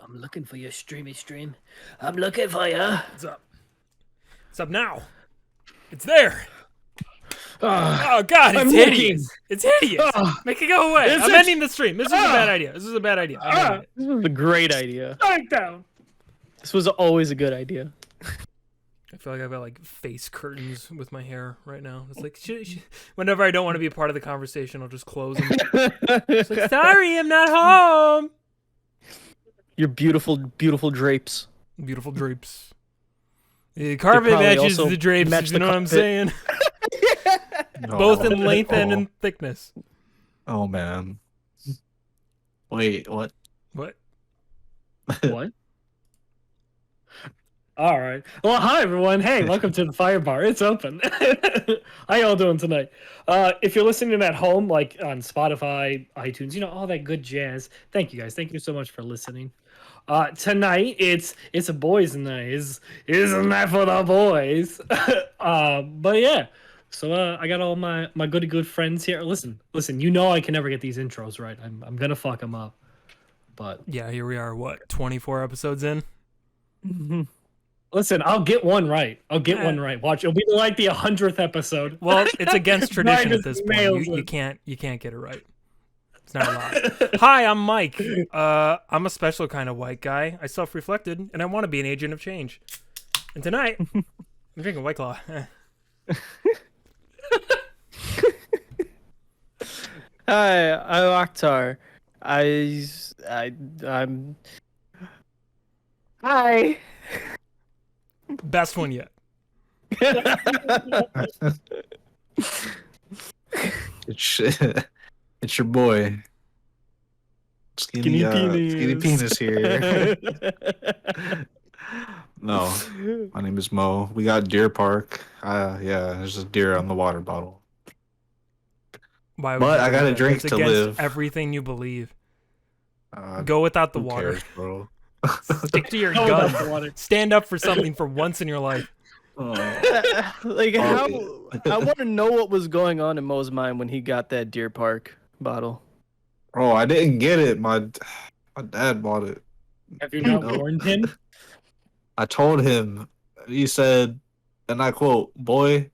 I'm looking for your streamy stream. I'm looking for you. What's up? It's up now. It's there. Oh God, it's hideous. It's hideous. Make it go away. I'm ending the stream. This is a bad idea. This is a bad idea. This was a great idea. Down. This was always a good idea. I feel like I've got like face curtains with my hair right now. It's like whenever I don't want to be a part of the conversation, I'll just close them. It's like, sorry, I'm not home. Your beautiful, beautiful drapes. Beautiful drapes. The carpet matches the drapes. You know what I'm saying? Both in length and in thickness. Oh man. Wait, what? What? What? All right. Well, hi everyone. Hey, welcome to the Fyre bar. It's open. How y'all doing tonight? If you're listening at home, like on Spotify, iTunes, you know, all that good jazz. Thank you guys. Thank you so much for listening. Tonight it's a boys' night. Isn't that for the boys? But yeah. So I got all my good friends here. Listen. You know I can never get these intros right. I'm gonna fuck them up. But yeah, here we are. What, 24 episodes in? Listen, I'll get one right. One right. Watch, it'll be like the 100th episode. Well, it's against tradition at this point. You can't get it right. It's not allowed. Hi, I'm Mike. I'm a special kind of white guy. I self-reflected, and I want to be an agent of change. And tonight, I'm drinking White Claw. Hi, I'm Akhtar. I'm. Hi. Best one yet. It's your boy. Skinny penis here. No, my name is Mo. We got Deer Park. Yeah, there's a deer on the water bottle. Why would But you I got a do that? drink It's to against live. Everything you believe. Go without the Who water. cares, bro? Stick to your Go without the guns. water. Stand up for something for once in your life. Like how I want to know what was going on in Mo's mind when he got that Deer Park bottle. Bro, I didn't get it. My dad bought it. Have you not warned him? I told him. He said, and I quote, "Boy,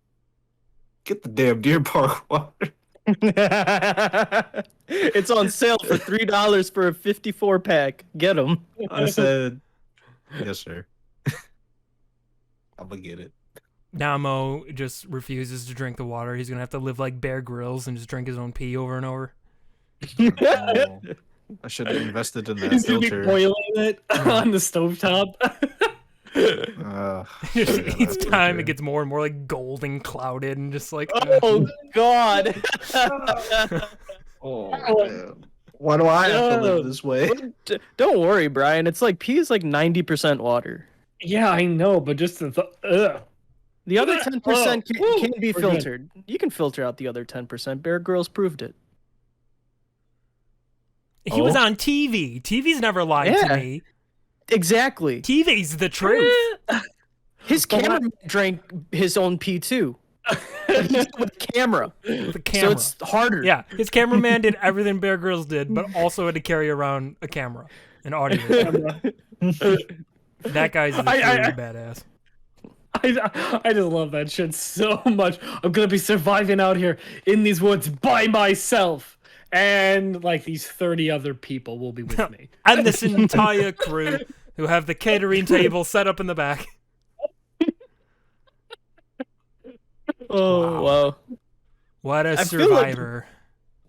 get the damn Deer Park water." It's on sale for $3 for a 54 pack. Get them. I said, "Yes, sir." I'm gonna get it. Now Mo just refuses to drink the water. He's gonna have to live like Bear Grylls and just drink his own pee over and over. Oh, I should have invested in that He's gonna be filter. boiling it on the stovetop. Each time it gets more and more like golden clouded and just like Oh God. Oh, man. Why do I have to live this way? Don't worry, Brian. It's like pee is like 90% water. Yeah, I know, but just the The other 10% can be We're filtered. You can filter out the other 10%. Bear Grylls proved it. he was on TV. TV's never lied to me. Exactly. TV's the truth. His cameraman drank his own pee too. But he did it with a camera. The camera. So it's harder. Yeah, his cameraman did everything Bear Grylls did, but also had to carry around a camera, an audio. That guy's really badass. I just love that shit so much. I'm gonna be surviving out here in these woods by myself, and like these 30 other people will be with me. And this entire crew who have the catering table set up in the back. Oh wow. What a I survivor.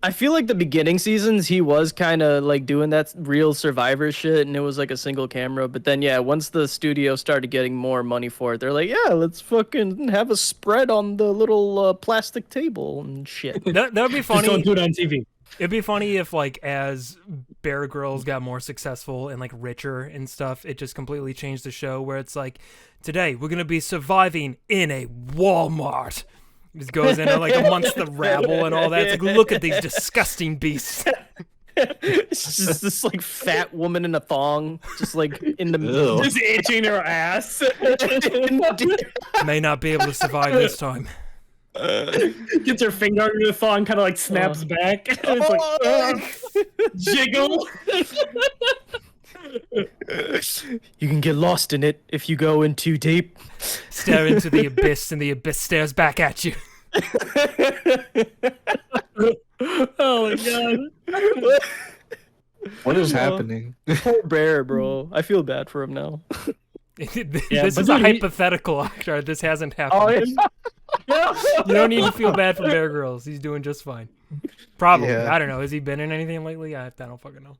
I feel like the beginning seasons he was kind of like doing that real survivor shit, and it was like a single camera. But then yeah, once the studio started getting more money for it, they're like, yeah, let's fucking have a spread on the little plastic table and shit. That would be funny. Just don't do it on TV. It'd be funny if, like, as Bear Grylls got more successful and, like, richer and stuff, it just completely changed the show where it's like, today we're going to be surviving in a Walmart. He just goes in like amongst the rabble and all that. It's like, look at these disgusting beasts. It's just this like fat woman in a thong, just like in the middle. Just itching her ass. May not be able to survive this time. Gets her finger under the thong, kind of like snaps back. It's like, jiggle. You can get lost in it if you go in too deep. Stare into the abyss, and the abyss stares back at you. Oh my god. What is happening? Poor Bear, bro. I feel bad for him now. This but is a dude, he- hypothetical, Octar. This hasn't happened. Oh, yeah. You don't need to feel bad for Bear Grylls. He's doing just fine. Probably. Yeah. I don't know. Has he been in anything lately? I don't fucking know.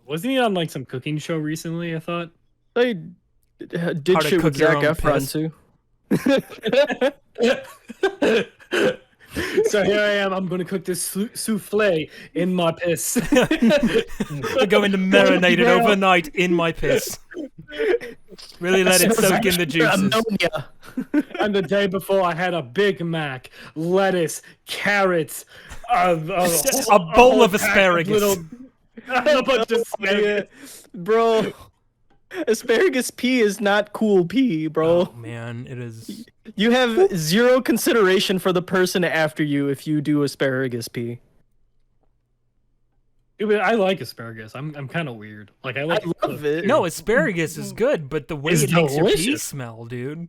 Wasn't he on like some cooking show recently? I thought. They did How to shit cook with your Zac own Efron piss. too. So here I am. I'm gonna cook this souffle in my piss. We're going to marinate it overnight in my piss. Really let it soak in the juices. Ammonia. And the day before, I had a Big Mac, lettuce, carrots, a bowl whole of pack asparagus. a bunch of asparagus. Bro. Asparagus pea is not cool pea, bro. Oh, man, it is. You have zero consideration for the person after you if you do asparagus pea. Dude, I like asparagus. I'm kind of weird. Like I like. I love it. No, asparagus is good, but the way It's it makes your pea delicious. smell, dude.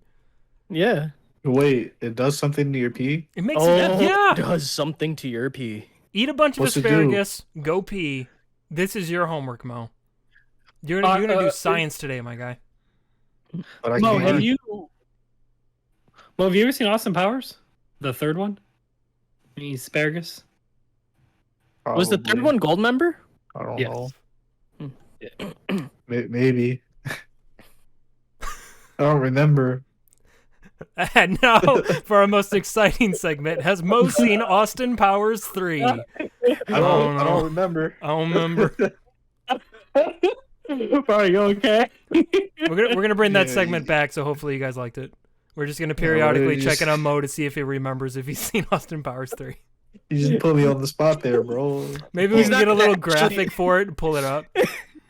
Yeah. Wait, it does something to your pee? It makes Oh, it, yeah. does something to your pee. Eat a bunch of What's it do? asparagus, go pee. This is your homework, Mo. You're gonna do science today, my guy. But I Mo, can't. have you ever seen Austin Powers? The third one? Any asparagus? Was the third Probably. one gold member? I don't Yes. know. Maybe. I don't remember. And now, for our most exciting segment, has Mo seen Austin Powers 3? I don't remember. I don't remember. Are you okay? We're gonna bring that Yeah, segment back, so hopefully you guys liked it. We're just gonna periodically just- check in on Mo to see if he remembers if he's seen Austin Powers 3. You just put me on the spot there, bro. Maybe we He's can not get a gonna little actually- graphic for it and pull it up.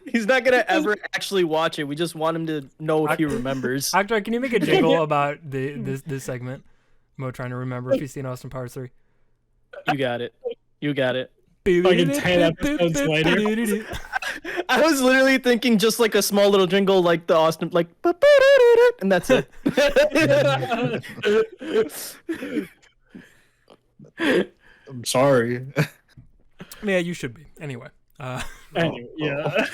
He's not gonna ever actually watch it. We just want him to know if he remembers. Octar, can you make a jingle about this segment? Mo trying to remember if he's seen Austin Powers 3. You got it. You got it. Fucking 10 episodes later. I was literally thinking just like a small little jingle like the Austin, like, and that's it. I'm sorry. Yeah, you should be. Anyway. Anyway, yeah.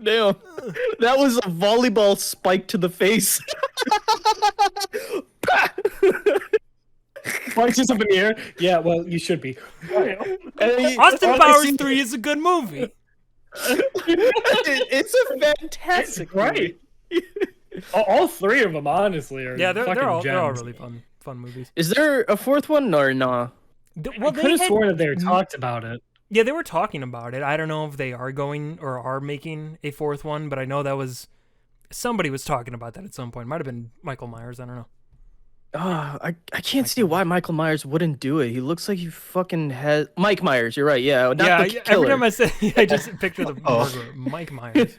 Damn. That was a volleyball spike to the face. Punches up in the air. Yeah, well, you should be. Austin all I Powers see- 3 is a good movie. It's a fantastic Right. All three of them, honestly, are Yeah, they're fucking all gems. really fun movies. Is there a fourth one or nah? Well, I could have sworn that they talked about it. Yeah, they were talking about it. I don't know if they are going or are making a fourth one, but I know that was somebody was talking about that at some point. Might have been Michael Myers. I don't know. I can't see why Michael Myers wouldn't do it. He looks like he fucking has Mike Myers. You're right. Yeah, not yeah, the every killer. time I say, I just picture the Oh. murderer, Mike Myers.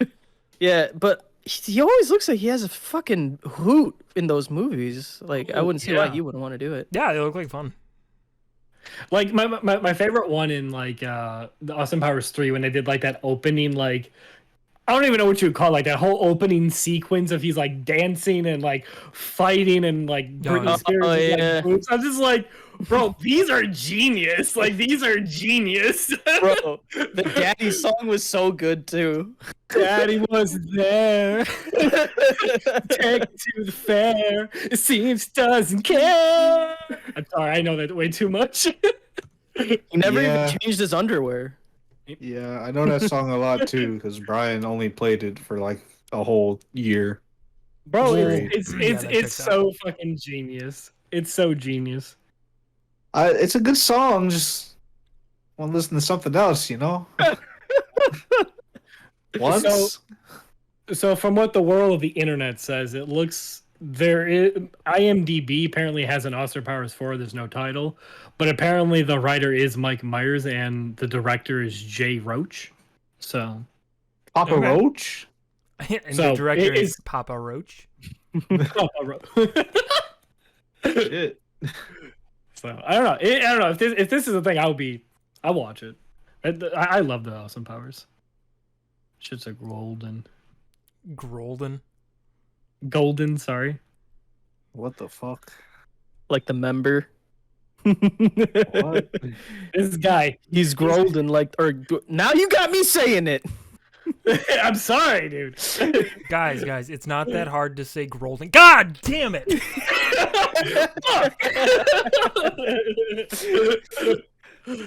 Yeah, but he always looks like he has a fucking hoot in those movies. Like I wouldn't see why yeah. he wouldn't want to do it. Yeah, they look like fun. Like my favorite one in like the Austin Powers 3 when they did like that opening, like I don't even know what you would call it, like that whole opening sequence of he's like dancing and like fighting and like Britney yeah. Spears Oh, is, like, yeah. boobs. I'm just like, bro, these are genius. Like these are genius. Bro, the Daddy song was so good too. Daddy was there. Take it to the fair. It seems doesn't care. I'm sorry, I know that way too much. He never Yeah. even changed his underwear. Yeah, I know that song a lot too because Brian only played it for like a whole year. Bro, Great. it's Yeah, that it's checks so fucking genius. It's so genius. It's a good song. Just want to listen to something else, you know. Once. So from what the world of the internet says, it looks there is IMDb apparently has an Austin Powers 4. There's no title, but apparently the writer is Mike Myers and the director is Jay Roach. So Papa Okay. Roach. And So, the director it is is- Papa Roach. Shit. So I don't know. I don't know if this is the thing. I'll watch it. I love the Austin Powers. Shit's like golden. Golden, sorry. What the fuck? Like the member. What? This guy. He's golden, like, or now you got me saying it. I'm sorry, dude. Guys, it's not that hard to say Grolden. God damn it!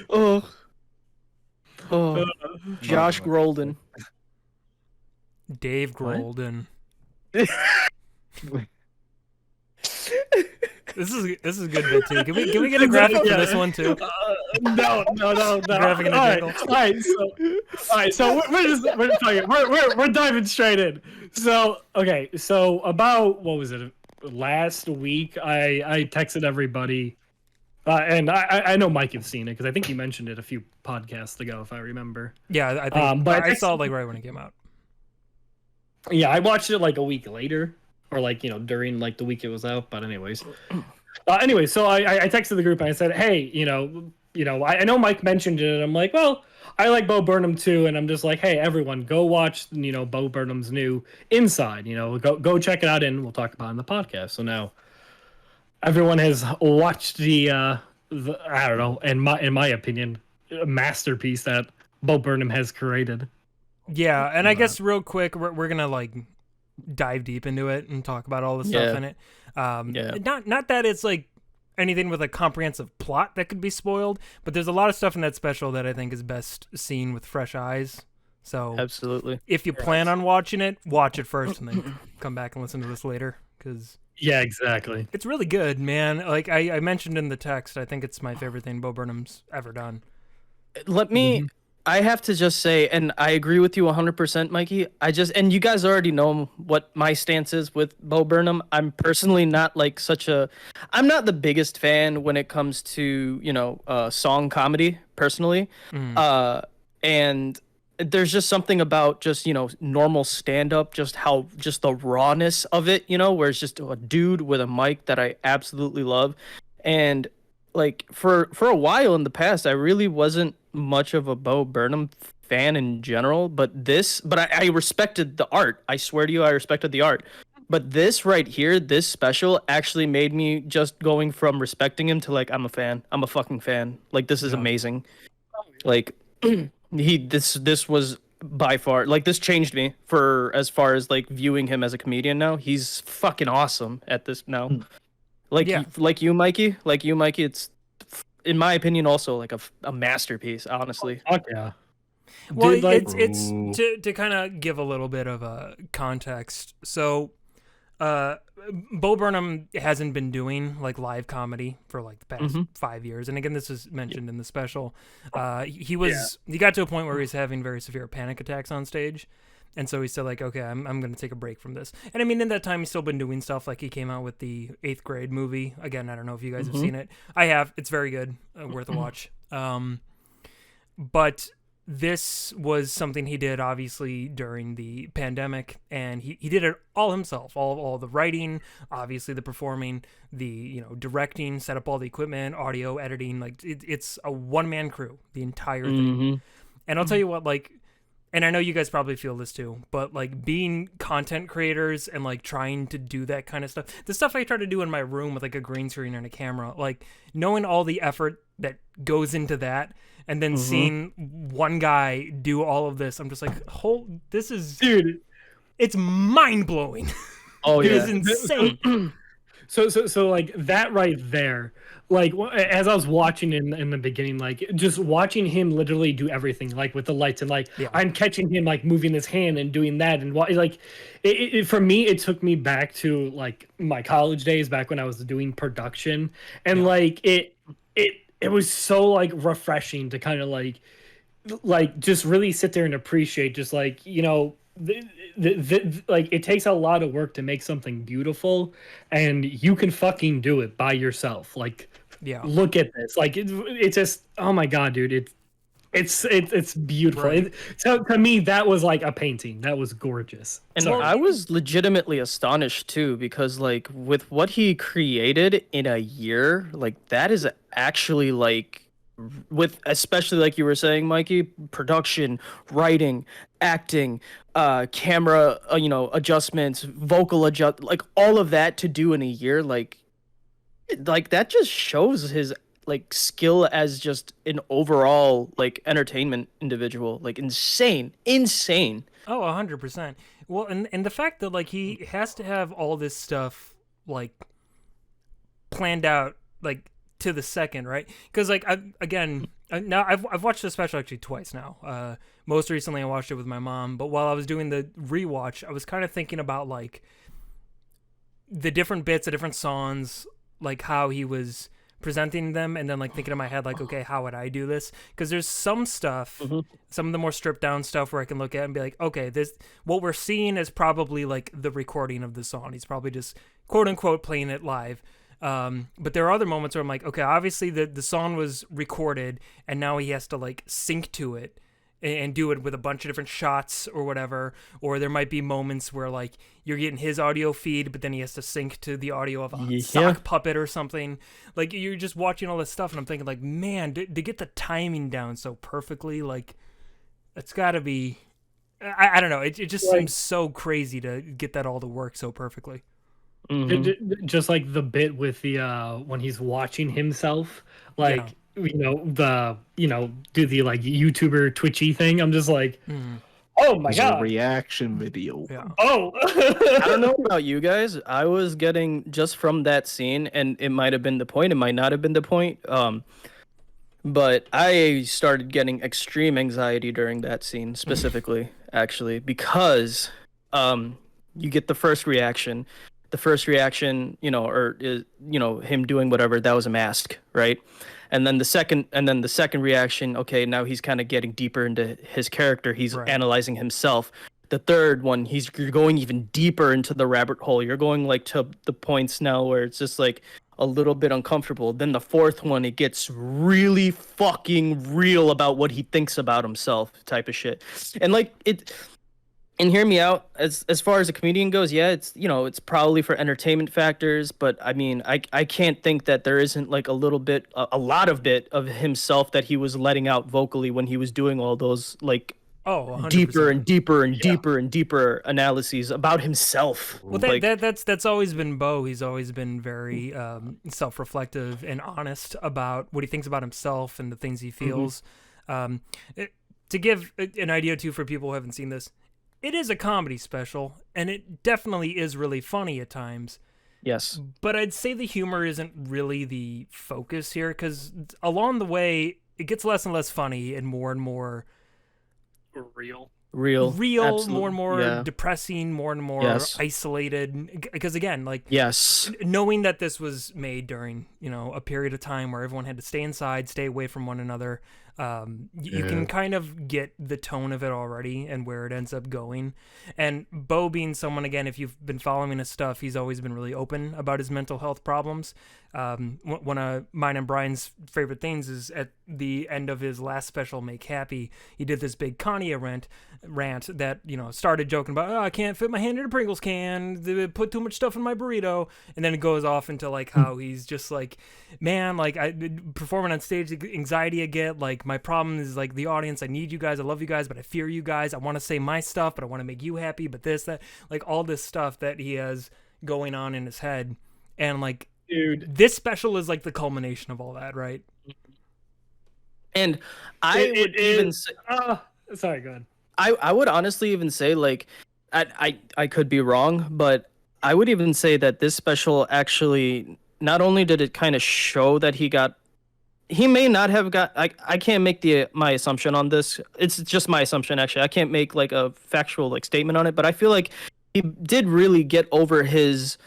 Oh, Josh Grolden. Dave Grolden. This is a good bit too. Can we get a graphic for this one too? No. Graphic and a jingle. All right. So we're diving straight in. So okay. So about what was it? Last week, I texted everybody, and I know Mike have seen it because I think he mentioned it a few podcasts ago, if I remember. Yeah, I think. But I saw it like right when it came out. Yeah, I watched it like a week later, or like during like the week it was out. But anyways, so I texted the group and I said, hey, I know Mike mentioned it, and I'm like, well, I like Bo Burnham too, and I'm just like, hey, everyone, go watch Bo Burnham's new Inside. Go check it out, and we'll talk about it in the podcast. So now everyone has watched the I don't know, in my opinion, a masterpiece that Bo Burnham has created. Yeah, and I guess real quick, we're gonna like dive deep into it and talk about all the stuff in it. Not that it's like anything with a comprehensive plot that could be spoiled, but there's a lot of stuff in that special that I think is best seen with fresh eyes. So absolutely, if you plan on watching it, watch it first and then come back and listen to this later, because yeah, exactly, it's really good, man. Like I mentioned in the text, I think it's my favorite thing Bo Burnham's ever done. Let me. I have to just say, and I agree with you 100%, Mikey. And you guys already know what my stance is with Bo Burnham. I'm personally not like I'm not the biggest fan when it comes to, song comedy, personally. And there's just something about just, normal stand-up, just the rawness of it, where it's just a dude with a mic that I absolutely love. And like for a while in the past, I really wasn't much of a Bo Burnham fan in general, but I respected the art. I swear to you, I respected the art. But this right here, this special actually made me just going from respecting him to like, I'm a fan. I'm a fucking fan. Like, this is amazing. Like this was by far, like, this changed me for as far as like viewing him as a comedian now. He's fucking awesome at this now. Like you, Mikey, it's, in my opinion, also like a masterpiece, honestly. Fuck yeah. Well, Dude, like, it's to kind of give a little bit of a context. So, Bo Burnham hasn't been doing like live comedy for like the past 5 years, and again, this is mentioned in the special. He got to a point where he was having very severe panic attacks on stage. And so he said, like, okay, I'm going to take a break from this. And I mean, in that time, he's still been doing stuff. Like, he came out with the 8th Grade movie. Again, I don't know if you guys have seen it. I have. It's very good. Worth a watch. But this was something he did, obviously, during the pandemic. And he did it all himself. All the writing, obviously the performing, the directing, set up all the equipment, audio, editing. Like, it's a one-man crew, the entire thing. And I'll tell you what, like, and I know you guys probably feel this too, but like being content creators and like trying to do that kind of stuff, the stuff I try to do in my room with like a green screen and a camera, like knowing all the effort that goes into that, and then seeing one guy do all of this, I'm just like, this is, dude, it's mind blowing. Oh yeah, it is insane. So like that right there, like as I was watching in the beginning, like just watching him literally do everything, like with the lights, and like I'm catching him like moving his hand and doing that, and like for me, it took me back to like my college days, back when I was doing production, and like it was so like refreshing to kind of like just really sit there and appreciate, just like like it takes a lot of work to make something beautiful, and you can fucking do it by yourself. Like, look at this. Like it's just, oh my god, dude, it's beautiful. Right. So to me, that was like a painting. That was gorgeous. And I was legitimately astonished too, because like with what he created in a year, like that is actually like with especially like you were saying, Mikey, production, writing, acting, camera, adjustments, vocal adjust, like all of that to do in a year, like that just shows his like skill as just an overall like entertainment individual. Like insane. Oh, 100%. Well, and the fact that like he has to have all this stuff like planned out like to the second, right? Because like now I've watched the special actually twice now. Most recently I watched it with my mom, but while I was doing the rewatch, I was kind of thinking about like the different bits, the different songs, like how he was presenting them, and then like thinking in my head like, okay, how would I do this? Because there's some stuff, some of the more stripped down stuff where I can look at and be like, okay, this what we're seeing is probably like the recording of the song. He's probably just quote unquote playing it live. But there are other moments where I'm like, okay, obviously the song was recorded and now he has to like sync to it and do it with a bunch of different shots or whatever. Or there might be moments where like you're getting his audio feed, but then he has to sync to the audio of a sock puppet or something. Like you're just watching all this stuff and I'm thinking like, man, to get the timing down so perfectly, like it's gotta be, I don't know. It just seems so crazy to get that all to work so perfectly. Just like the bit with the when he's watching himself, like do the like YouTuber Twitchy thing. I'm just like, oh my It's god, a reaction video. Yeah. oh. I don't know about you guys. I was getting just from that scene, and it might have been the point, it might not have been the point. But I started getting extreme anxiety during that scene specifically, actually, because you get the first reaction. The first reaction, him doing whatever, that was a mask, right? And then the second reaction, okay, now he's kind of getting deeper into his character. He's analyzing himself. The third one, you're going even deeper into the rabbit hole. You're going like to the points now where it's just like a little bit uncomfortable. Then the fourth one, it gets really fucking real about what he thinks about himself, type of shit. And like it. And hear me out, as far as a comedian goes, yeah, it's probably for entertainment factors, but I mean, I can't think that there isn't like a lot of himself that he was letting out vocally when he was doing all those like 100%. deeper and deeper and deeper and deeper analyses about himself. Well, that's always been Bo. He's always been very self-reflective and honest about what he thinks about himself and the things he feels. To give an idea too for people who haven't seen this, it is a comedy special, and it definitely is really funny at times. Yes. But I'd say the humor isn't really the focus here, because along the way, it gets less and less funny and more real, absolutely. more and more depressing, more and more isolated. Because again, like knowing that this was made during a period of time where everyone had to stay inside, stay away from one another. You can kind of get the tone of it already and where it ends up going. And Bo being someone, again, if you've been following his stuff, he's always been really open about his mental health problems. One of mine and Brian's favorite things is at the end of his last special, Make Happy, he did this big Kanye rant that, started joking about, I can't fit my hand in a Pringles can, they put too much stuff in my burrito. And then it goes off into like how he's just like, man, like I performing on stage, the anxiety I get, like my problem is like the audience, I need you guys, I love you guys, but I fear you guys, I want to say my stuff, but I want to make you happy, but this, that, like all this stuff that he has going on in his head. And like, dude, this special is like the culmination of all that, right? And I would even say, sorry, go ahead. I would honestly even say, like, I could be wrong, but I would even say that this special actually, not only did it kind of show that he may not have got, I can't make my assumption on this. It's just my assumption, actually. I can't make like a factual like statement on it, but I feel like he did really get over his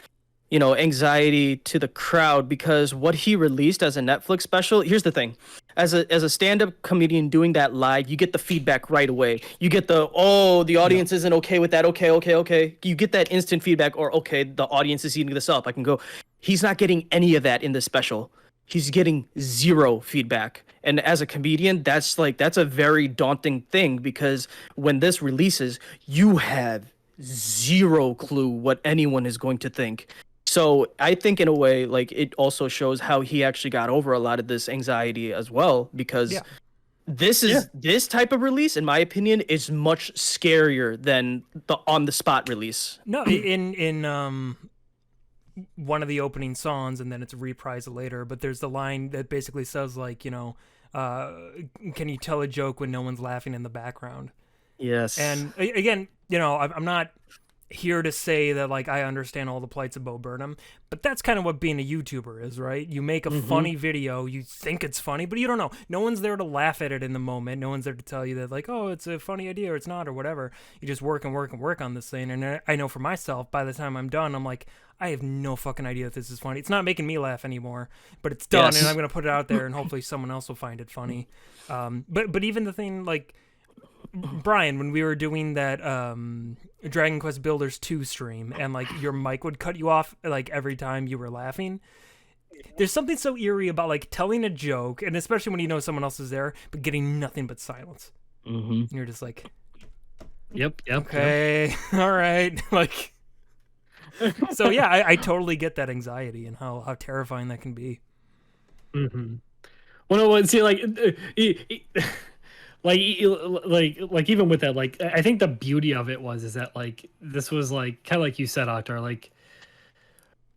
anxiety to the crowd, because what he released as a Netflix special, here's the thing. As a stand-up comedian doing that live, you get the feedback right away. You get the audience isn't okay with that. Okay. You get that instant feedback, or okay, the audience is eating this up. I can go. He's not getting any of that in this special. He's getting zero feedback. And as a comedian, that's a very daunting thing, because when this releases, you have zero clue what anyone is going to think. So I think in a way, like it also shows how he actually got over a lot of this anxiety as well, because Yeah. this type of release, in my opinion, is much scarier than the on the spot release. No, in one of the opening songs, and then it's reprised later. But there's the line that basically says like, uh, can you tell a joke when no one's laughing in the background? Yes. And again, I'm not here to say that like I understand all the plights of Bo Burnham, but that's kind of what being a YouTuber is, right? You make a funny video, you think it's funny, but you don't know. No one's there to laugh at it in the moment. No one's there to tell you that like, oh, it's a funny idea or it's not or whatever. You just work and work and work on this thing. And I know for myself, by the time I'm done, I'm like, I have no fucking idea if this is funny. It's not making me laugh anymore, but it's done, Yes. and I'm gonna put it out there, and hopefully someone else will find it funny. But even the thing like Brian, when we were doing that Dragon Quest Builders 2 stream, and like your mic would cut you off like every time you were laughing. There's something so eerie about like telling a joke, and especially when you know someone else is there, but getting nothing but silence. And you're just like, Yep. okay, all right, like. So yeah, I totally get that anxiety and how terrifying that can be. Mm-hmm. Well, no, see, like, like even with that, like, I think the beauty of it is that like this was like kind of like you said, Octar, like,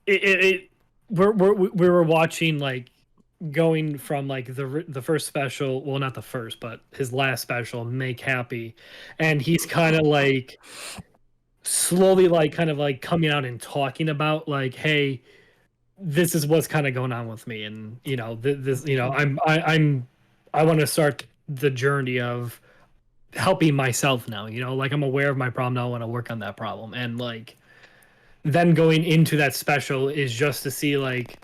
we were watching like going from like the first special, well, not the first, but his last special, Make Happy, and he's kind of like slowly like kind of like coming out and talking about like, hey, this is what's kind of going on with me, and this, I want to start the journey of helping myself now, like I'm aware of my problem now, I want to work on that problem. And like then going into that special is just to see like,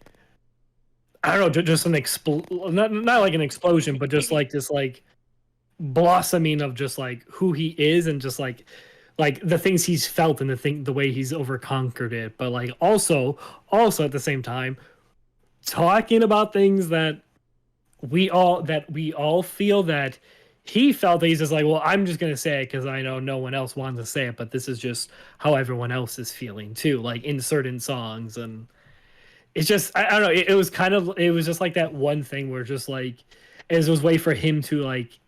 I don't know, just an not like an explosion, but just like this like blossoming of just like who he is, and just like the things he's felt, and the way he's overconquered it, but like also at the same time talking about things that we all feel that he felt, that he's just like, well, I'm just gonna say it because I know no one else wants to say it, but this is just how everyone else is feeling too, like in certain songs. And it's just, I don't know, it was just like that one thing where just like it was a way for him to like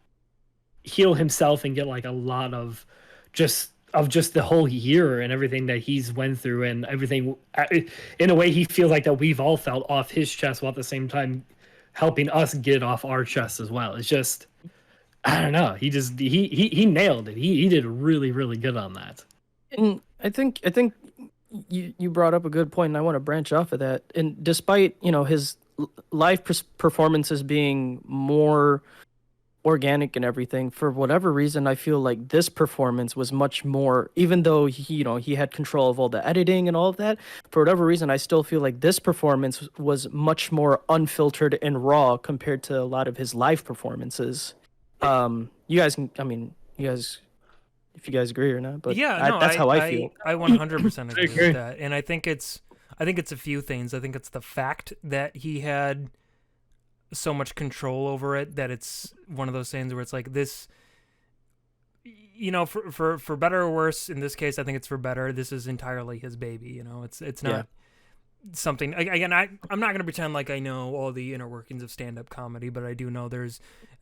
heal himself and get like a lot of just the whole year and everything that he's went through, and everything in a way he feels like that we've all felt off his chest, while at the same time helping us get off our chest as well. It's just, I don't know, he nailed it. He did really, really good on that. And I think you brought up a good point, and I want to branch off of that. And despite his live performances being more organic and everything, for whatever reason, I feel like this performance was much more, even though he had control of all the editing and all of that, for whatever reason I still feel like this performance was much more unfiltered and raw compared to a lot of his live performances. You guys if you guys agree or not, but Yeah, no, that's how I feel. I 100% agree with that, and I think it's a few things. I think it's the fact that he had so much control over it, that it's one of those things where it's like this, for better or worse, in this case I think it's for better, this is entirely his baby. It's not something, again, I'm not going to pretend like I know all the inner workings of stand-up comedy, but I do know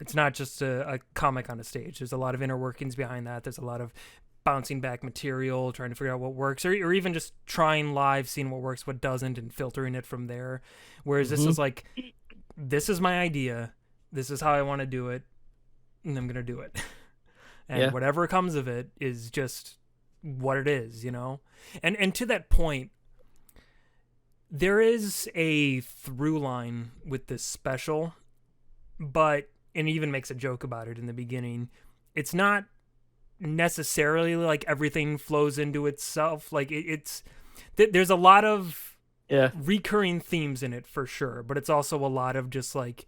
it's not just a comic on a stage. There's a lot of inner workings behind that. There's a lot of bouncing back material, trying to figure out what works, or even just trying live, seeing what works, what doesn't, and filtering it from there. Whereas this is like, this is my idea, this is how I want to do it, and I'm gonna do it. And whatever comes of it is just what it is, and to that point, there is a through line with this special, but and even makes a joke about it in the beginning. It's not necessarily like everything flows into itself, like there's a lot of recurring themes in it for sure, but it's also a lot of just like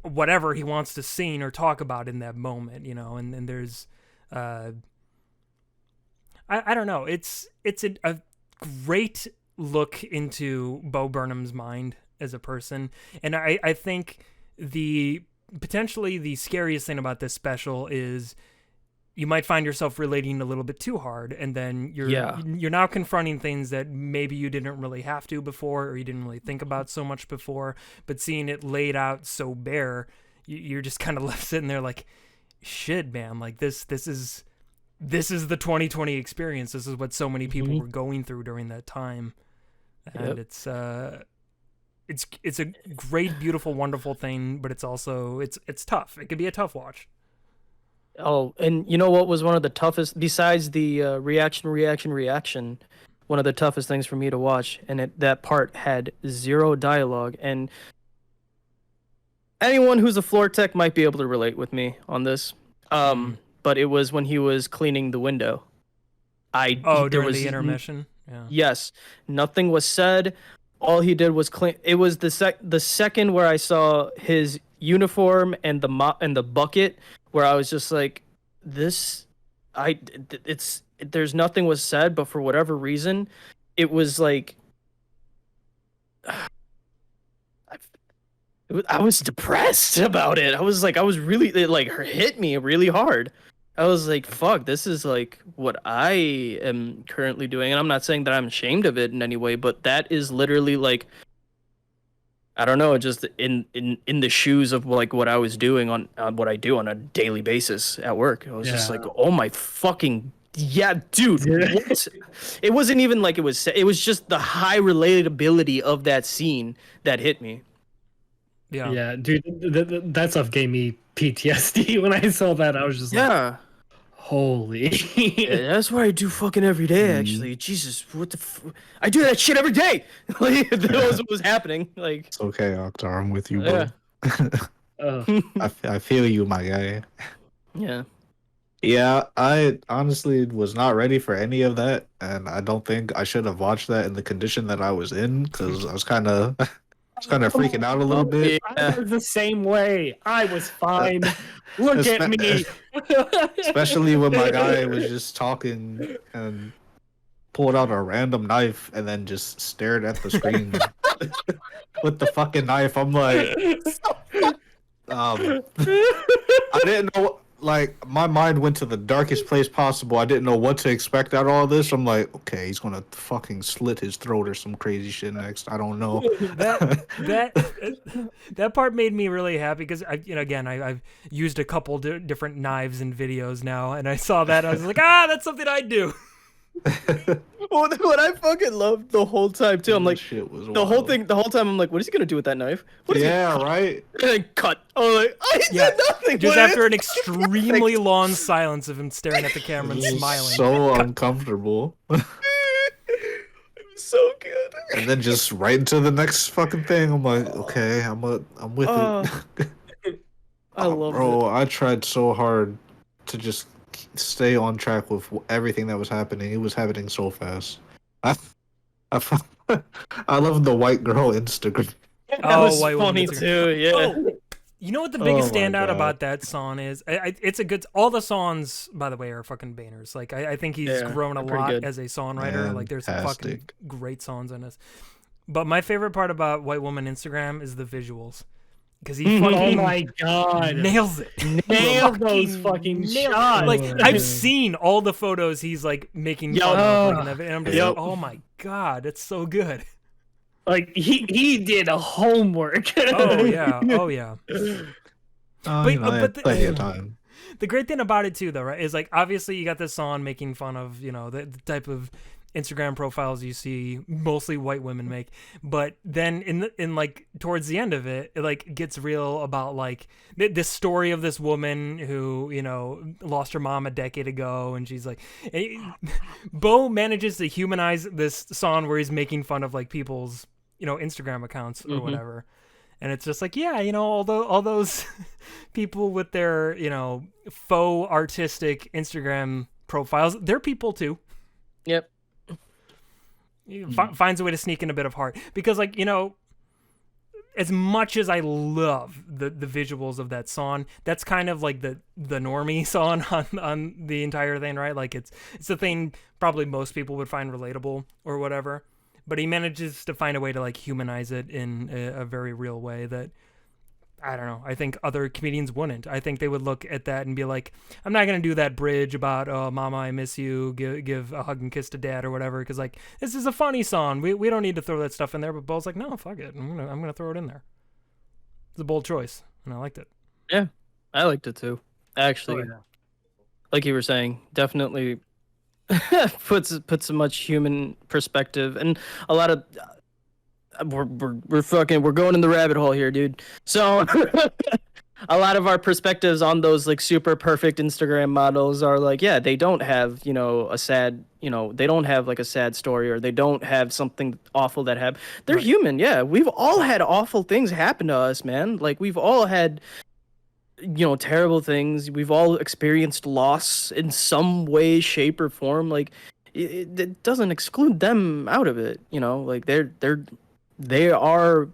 whatever he wants to sing or talk about in that moment, and there's I don't know, it's a great look into Bo Burnham's mind as a person, and I think potentially the scariest thing about this special is you might find yourself relating a little bit too hard, and then Yeah. you're now confronting things that maybe you didn't really have to before, or you didn't really think about so much before, but seeing it laid out so bare, you're just kind of left sitting there like, shit, man, like this is the 2020 experience. This is what so many people were going through during that time, and it's a great, beautiful, wonderful thing, but it's also it's tough. It could be a tough watch. Oh, and you know what was one of the toughest, besides the reaction, one of the toughest things for me to watch, and that part had zero dialogue, and anyone who's a floor tech might be able to relate with me on this. But it was when he was cleaning the window. During the intermission? Yeah. Yes, nothing was said. All he did was clean. It was the second where I saw his uniform and the mop and the bucket, where I was just like, there's nothing was said, but for whatever reason, it was like, I was depressed about it. I was really, it like hit me really hard. I was like, fuck, this is like what I am currently doing. And I'm not saying that I'm ashamed of it in any way, but that is literally like, I don't know, just in the shoes of like what I was doing on what I do on a daily basis at work. I was just like, oh my fucking yeah, dude. What? It wasn't even like it was just the high relatability of that scene that hit me. Yeah, dude, that stuff gave me PTSD when I saw that. I was just like, holy. Yeah, that's what I do fucking every day, actually. Jesus, what the I do that shit every day. Like, that was what was happening. Like, It's okay, Octar. I'm with you, bro. I feel you, my guy. Yeah. Yeah, I honestly was not ready for any of that, and I don't think I should have watched that in the condition that I was in, because I was kind of freaking out a little bit. I was the same way. I was fine. Look at me. Especially when my guy was just talking and pulled out a random knife and then just stared at the screen with the fucking knife. I'm like, I didn't know. Like, my mind went to the darkest place possible. I didn't know what to expect out of all this. I'm like, okay, he's gonna fucking slit his throat or some crazy shit next. I don't know. That part made me really happy because I've used a couple different knives in videos now, and I saw that I was like, that's something I'd do. Well, what I fucking loved the whole time too. I'm like, shit was the whole time. I'm like, what is he gonna do with that knife? What is right. And then cut. Oh, like, I did nothing. Just after an extremely long silence of him staring at the camera and smiling. So uncomfortable. It was so good. And then just right into the next fucking thing. I'm like, okay, I'm with it. I love it. Bro, I tried so hard to just stay on track with everything that was happening. It was happening so fast. I love the white girl Instagram. That was White funny Woman too. Yeah. Oh, you know what the biggest my standout God. about that song is? It's a good. All the songs, by the way, are fucking bangers. Like I think he's grown a pretty lot good. as a songwriter. Like there's some fucking Fantastic. great songs in this. But my favorite part about White Woman Instagram is the visuals. Because he Oh fucking my god. nails it. Nailed those fucking shots. Like I've seen all the photos he's like making fun of, like, and I'm just like, oh my god, it's so good. Like he did a homework. Oh yeah. Plenty of time. The great thing about it too, though, right, is like obviously you got this song making fun of the type of Instagram profiles you see mostly white women make, but then in like towards the end of it, it like gets real about like this story of this woman who lost her mom a decade ago, and she's like, Bo manages to humanize this song where he's making fun of like people's Instagram accounts or whatever. And it's just like, all those people with their, faux artistic Instagram profiles, they're people too. Yep. Finds a way to sneak in a bit of heart. Because, like, as much as I love the visuals of that song, that's kind of like the normie song on the entire thing, right? Like, it's the thing probably most people would find relatable or whatever. But he manages to find a way to like humanize it in a very real way that I don't know. I think other comedians wouldn't. I think they would look at that and be like, I'm not going to do that bridge about, oh, mama, I miss you, give a hug and kiss to dad or whatever, because, like, this is a funny song. We don't need to throw that stuff in there. But Bo's like, no, fuck it. I'm gonna throw it in there. It's a bold choice, and I liked it. Yeah, I liked it too. Actually, Oh, yeah. like you were saying, definitely puts a much human perspective and a lot of we're going in the rabbit hole here, dude. So a lot of our perspectives on those like super perfect Instagram models are like, yeah, they don't have, a sad, they don't have like a sad story, or they don't have something awful that happened. They're Right. human. Yeah. We've all had awful things happen to us, man. Like we've all had, terrible things. We've all experienced loss in some way, shape, or form. Like it doesn't exclude them out of it, like they are,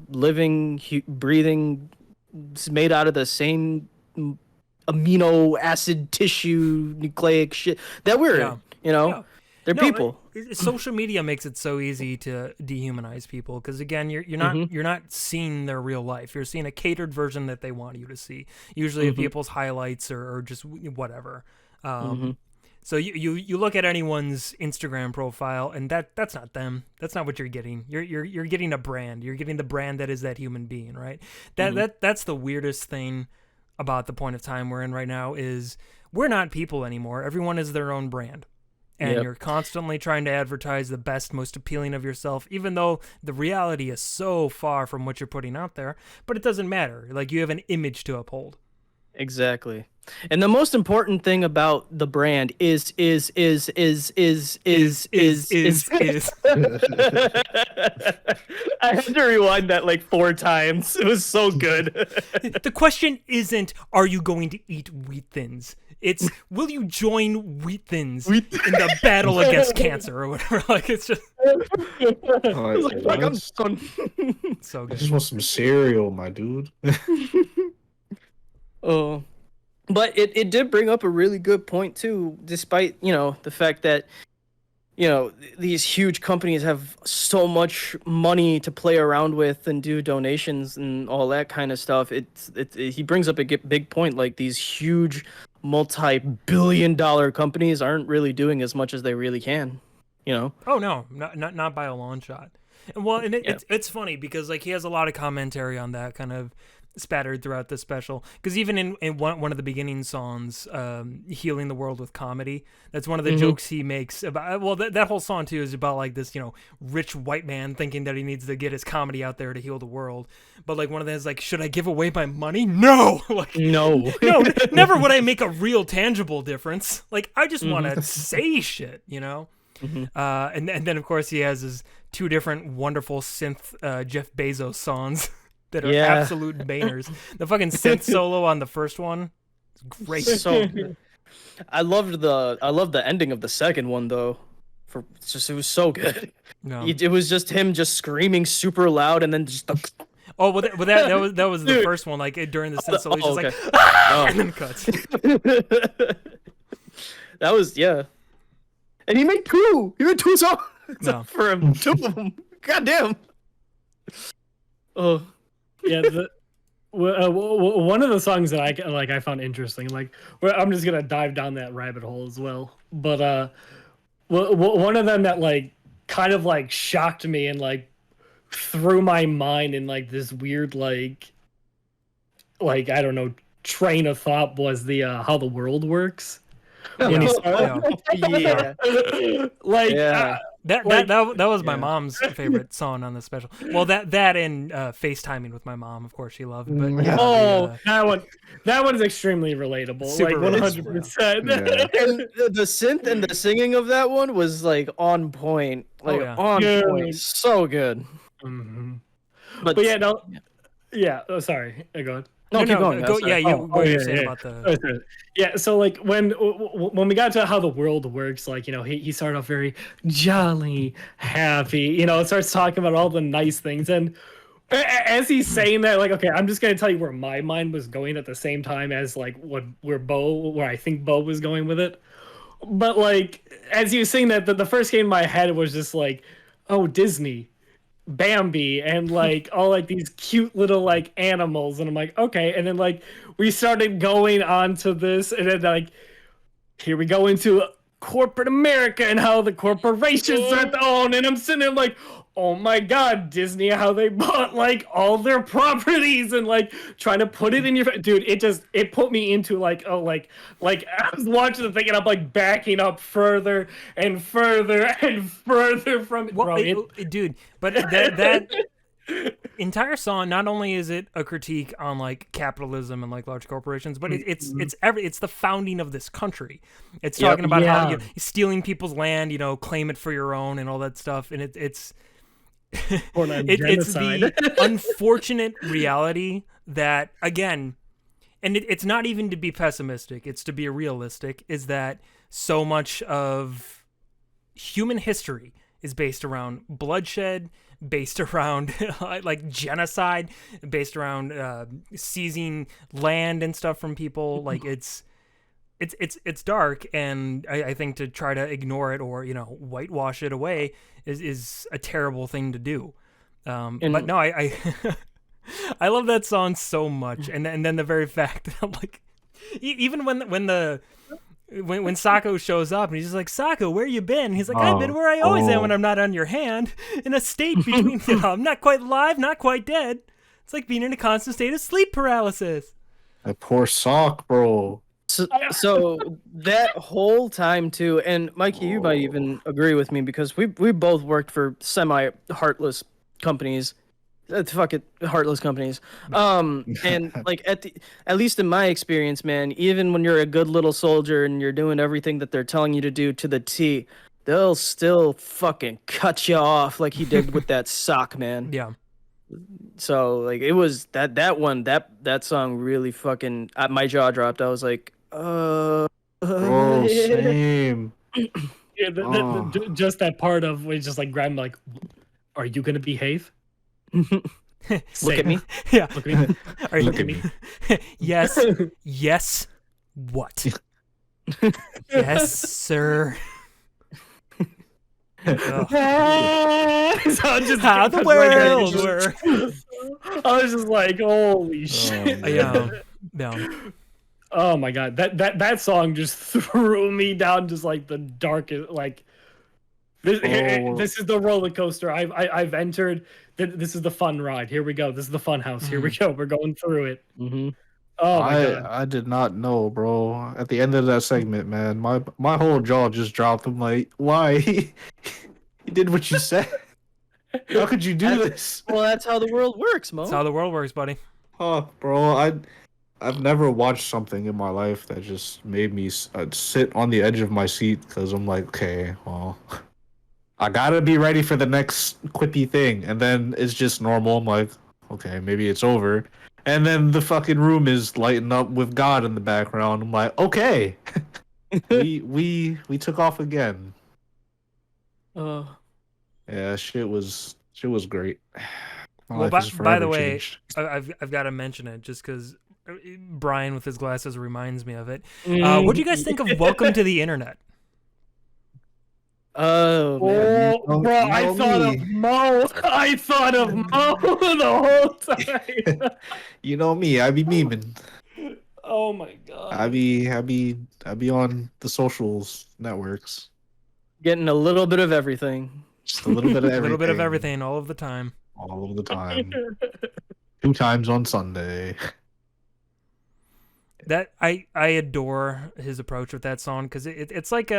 living, breathing, made out of the same amino acid tissue nucleic shit that we're Yeah. in, Yeah. they're No, people. Social media makes it so easy to dehumanize people because again, you're not seeing their real life. You're seeing a catered version that they want you to see. Usually, of people's highlights or just whatever. So you look at anyone's Instagram profile, and that's not them. That's not what you're getting. You're getting a brand. You're getting the brand that is that human being, right? That's the weirdest thing about the point of time we're in right now is we're not people anymore. Everyone is their own brand. And you're constantly trying to advertise the best, most appealing of yourself, even though the reality is so far from what you're putting out there. But it doesn't matter. Like, you have an image to uphold. Exactly. And the most important thing about the brand is I had to rewind that like 4 times. It was so good. The question isn't, are you going to eat Wheat Thins? It's, will you join Wheat Thins in the battle against cancer or whatever? Like, it's just I'm done. so I good. just want some cereal, my dude. Oh, but it did bring up a really good point too, despite, the fact that, these huge companies have so much money to play around with and do donations and all that kind of stuff. He brings up a big point, like these huge multi-billion-dollar companies aren't really doing as much as they really can, Oh no, not by a long shot. And well, and it's funny because like he has a lot of commentary on that kind of spattered throughout the special, because even in one of the beginning songs, healing the world with comedy, that's one of the jokes he makes about, well, that whole song too is about like this rich white man thinking that he needs to get his comedy out there to heal the world, but like one of them is like, should I give away my money? No. Like, no never would I make a real tangible difference. Like, I just want to say shit, and then of course he has his 2 different wonderful synth Jeff Bezos songs that are absolute bangers. The fucking synth solo on the first one is great. So good. I loved the ending of the second one though. It was so good. No. It was just him just screaming super loud and then just Oh, well, that was the first one. Like during the synth solo, he's just okay. like, ah! And then cuts. That was and he made 2. He made 2 songs for him. 2 of them. Goddamn. Oh. Yeah, one of the songs that I found interesting. Like, I'm just gonna dive down that rabbit hole as well. But one of them that like kind of like shocked me and like threw my mind in like this weird like I don't know train of thought was the how the world works. When he started, That was my mom's favorite song on the special. Well, that and FaceTiming with my mom, of course, she loved. But yeah, that one's extremely relatable. Super like relatable, 100%. Yeah. And the synth and the singing of that one was like on point. Like on point. So good. Mm-hmm. But yeah, no. Yeah. Oh, sorry. Go on. No, keep going. Go, Sorry. what you're saying about the. Yeah, so like when we got to how the world works, like he started off very jolly, happy, starts talking about all the nice things, and as he's saying that, like, okay, I'm just gonna tell you where my mind was going at the same time as like where I think Bo was going with it, but like as he was saying that, the first game in my head was just like, oh, Disney. Bambi and like all like these cute little like animals, and I'm like, okay. And then like we started going on to this, and then like here we go into corporate America and how the corporations are owned, and I'm sitting there like, oh my god, Disney, how they bought like all their properties and like trying to put it in your dude. It put me into like, oh, like I was watching the thing and I'm like backing up further and further and further from it, bro. Dude, but that entire song, not only is it a critique on like capitalism and like large corporations, but it's the founding of this country. It's talking about how you're stealing people's land, claim it for your own and all that stuff, and it's the unfortunate reality that, again, and it's not even to be pessimistic, it's to be realistic, is that so much of human history is based around bloodshed, based around like genocide, based around seizing land and stuff from people. Like it's dark, and I think to try to ignore it or whitewash it away is a terrible thing to do. But no, I I love that song so much, and then the very fact that I'm like, even when Sako shows up and he's just like, Sako, where you been? He's like, I've been where I always am when I'm not on your hand, in a state between I'm not quite alive, not quite dead. It's like being in a constant state of sleep paralysis. That poor sock, bro. So that whole time too, and Mikey, you might even agree with me because we both worked for semi-heartless companies. Fuck it, heartless companies. And like at least in my experience, man, even when you're a good little soldier and you're doing everything that they're telling you to do to the T, they'll still fucking cut you off like he did with that sock, man. Yeah. So like it was that song really fucking my jaw dropped. I was like, bro, same. Yeah, just that part of where just like grab him, like, are you gonna behave? Look at me. Yeah. Look at me. Are you Look at me. Yes. Yes. What? Yes, sir. So just How the world works. I was just like, holy shit. Yeah. No. Oh my god, that song just threw me down just like the darkest. Like this is the roller coaster I've entered. This is the fun ride. Here we go. This is the fun house. Here we go. We're going through it. Mm-hmm. Oh my god. I did not know, bro. At the end of that segment, man, my whole jaw just dropped. I'm like, why? You did what you said. How could you do this? Well, that's how the world works, Mo. That's how the world works, buddy. Oh, bro, I've never watched something in my life that just made me sit on the edge of my seat because I'm like, okay, well, I gotta be ready for the next quippy thing, and then it's just normal. I'm like, okay, maybe it's over, and then the fucking room is lighting up with God in the background. I'm like, okay, we took off again. Yeah, shit was great. Well, by the way, I've got to mention it just because Brian with his glasses reminds me of it. What do you guys think of Welcome to the Internet? Oh, man. Bro, I thought of Mo. I thought of Mo the whole time. You know me, I be memeing. Oh my god. I be on the socials networks. Getting a little bit of everything. Just a little bit of everything. A little bit of everything, all of the time. All of the time. 2 times on Sunday. That I adore his approach with that song because it's like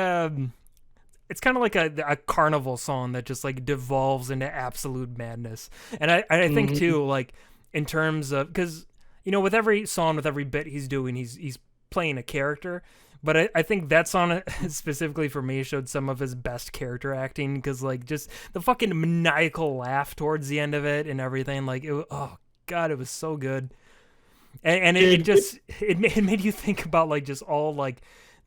it's kind of like a carnival song that just like devolves into absolute madness. And I think too, like in terms of, because with every song, with every bit he's doing, he's playing a character. But I think that song specifically for me showed some of his best character acting because like just the fucking maniacal laugh towards the end of it and everything, like oh god, it was so good. And it made you think about like just all like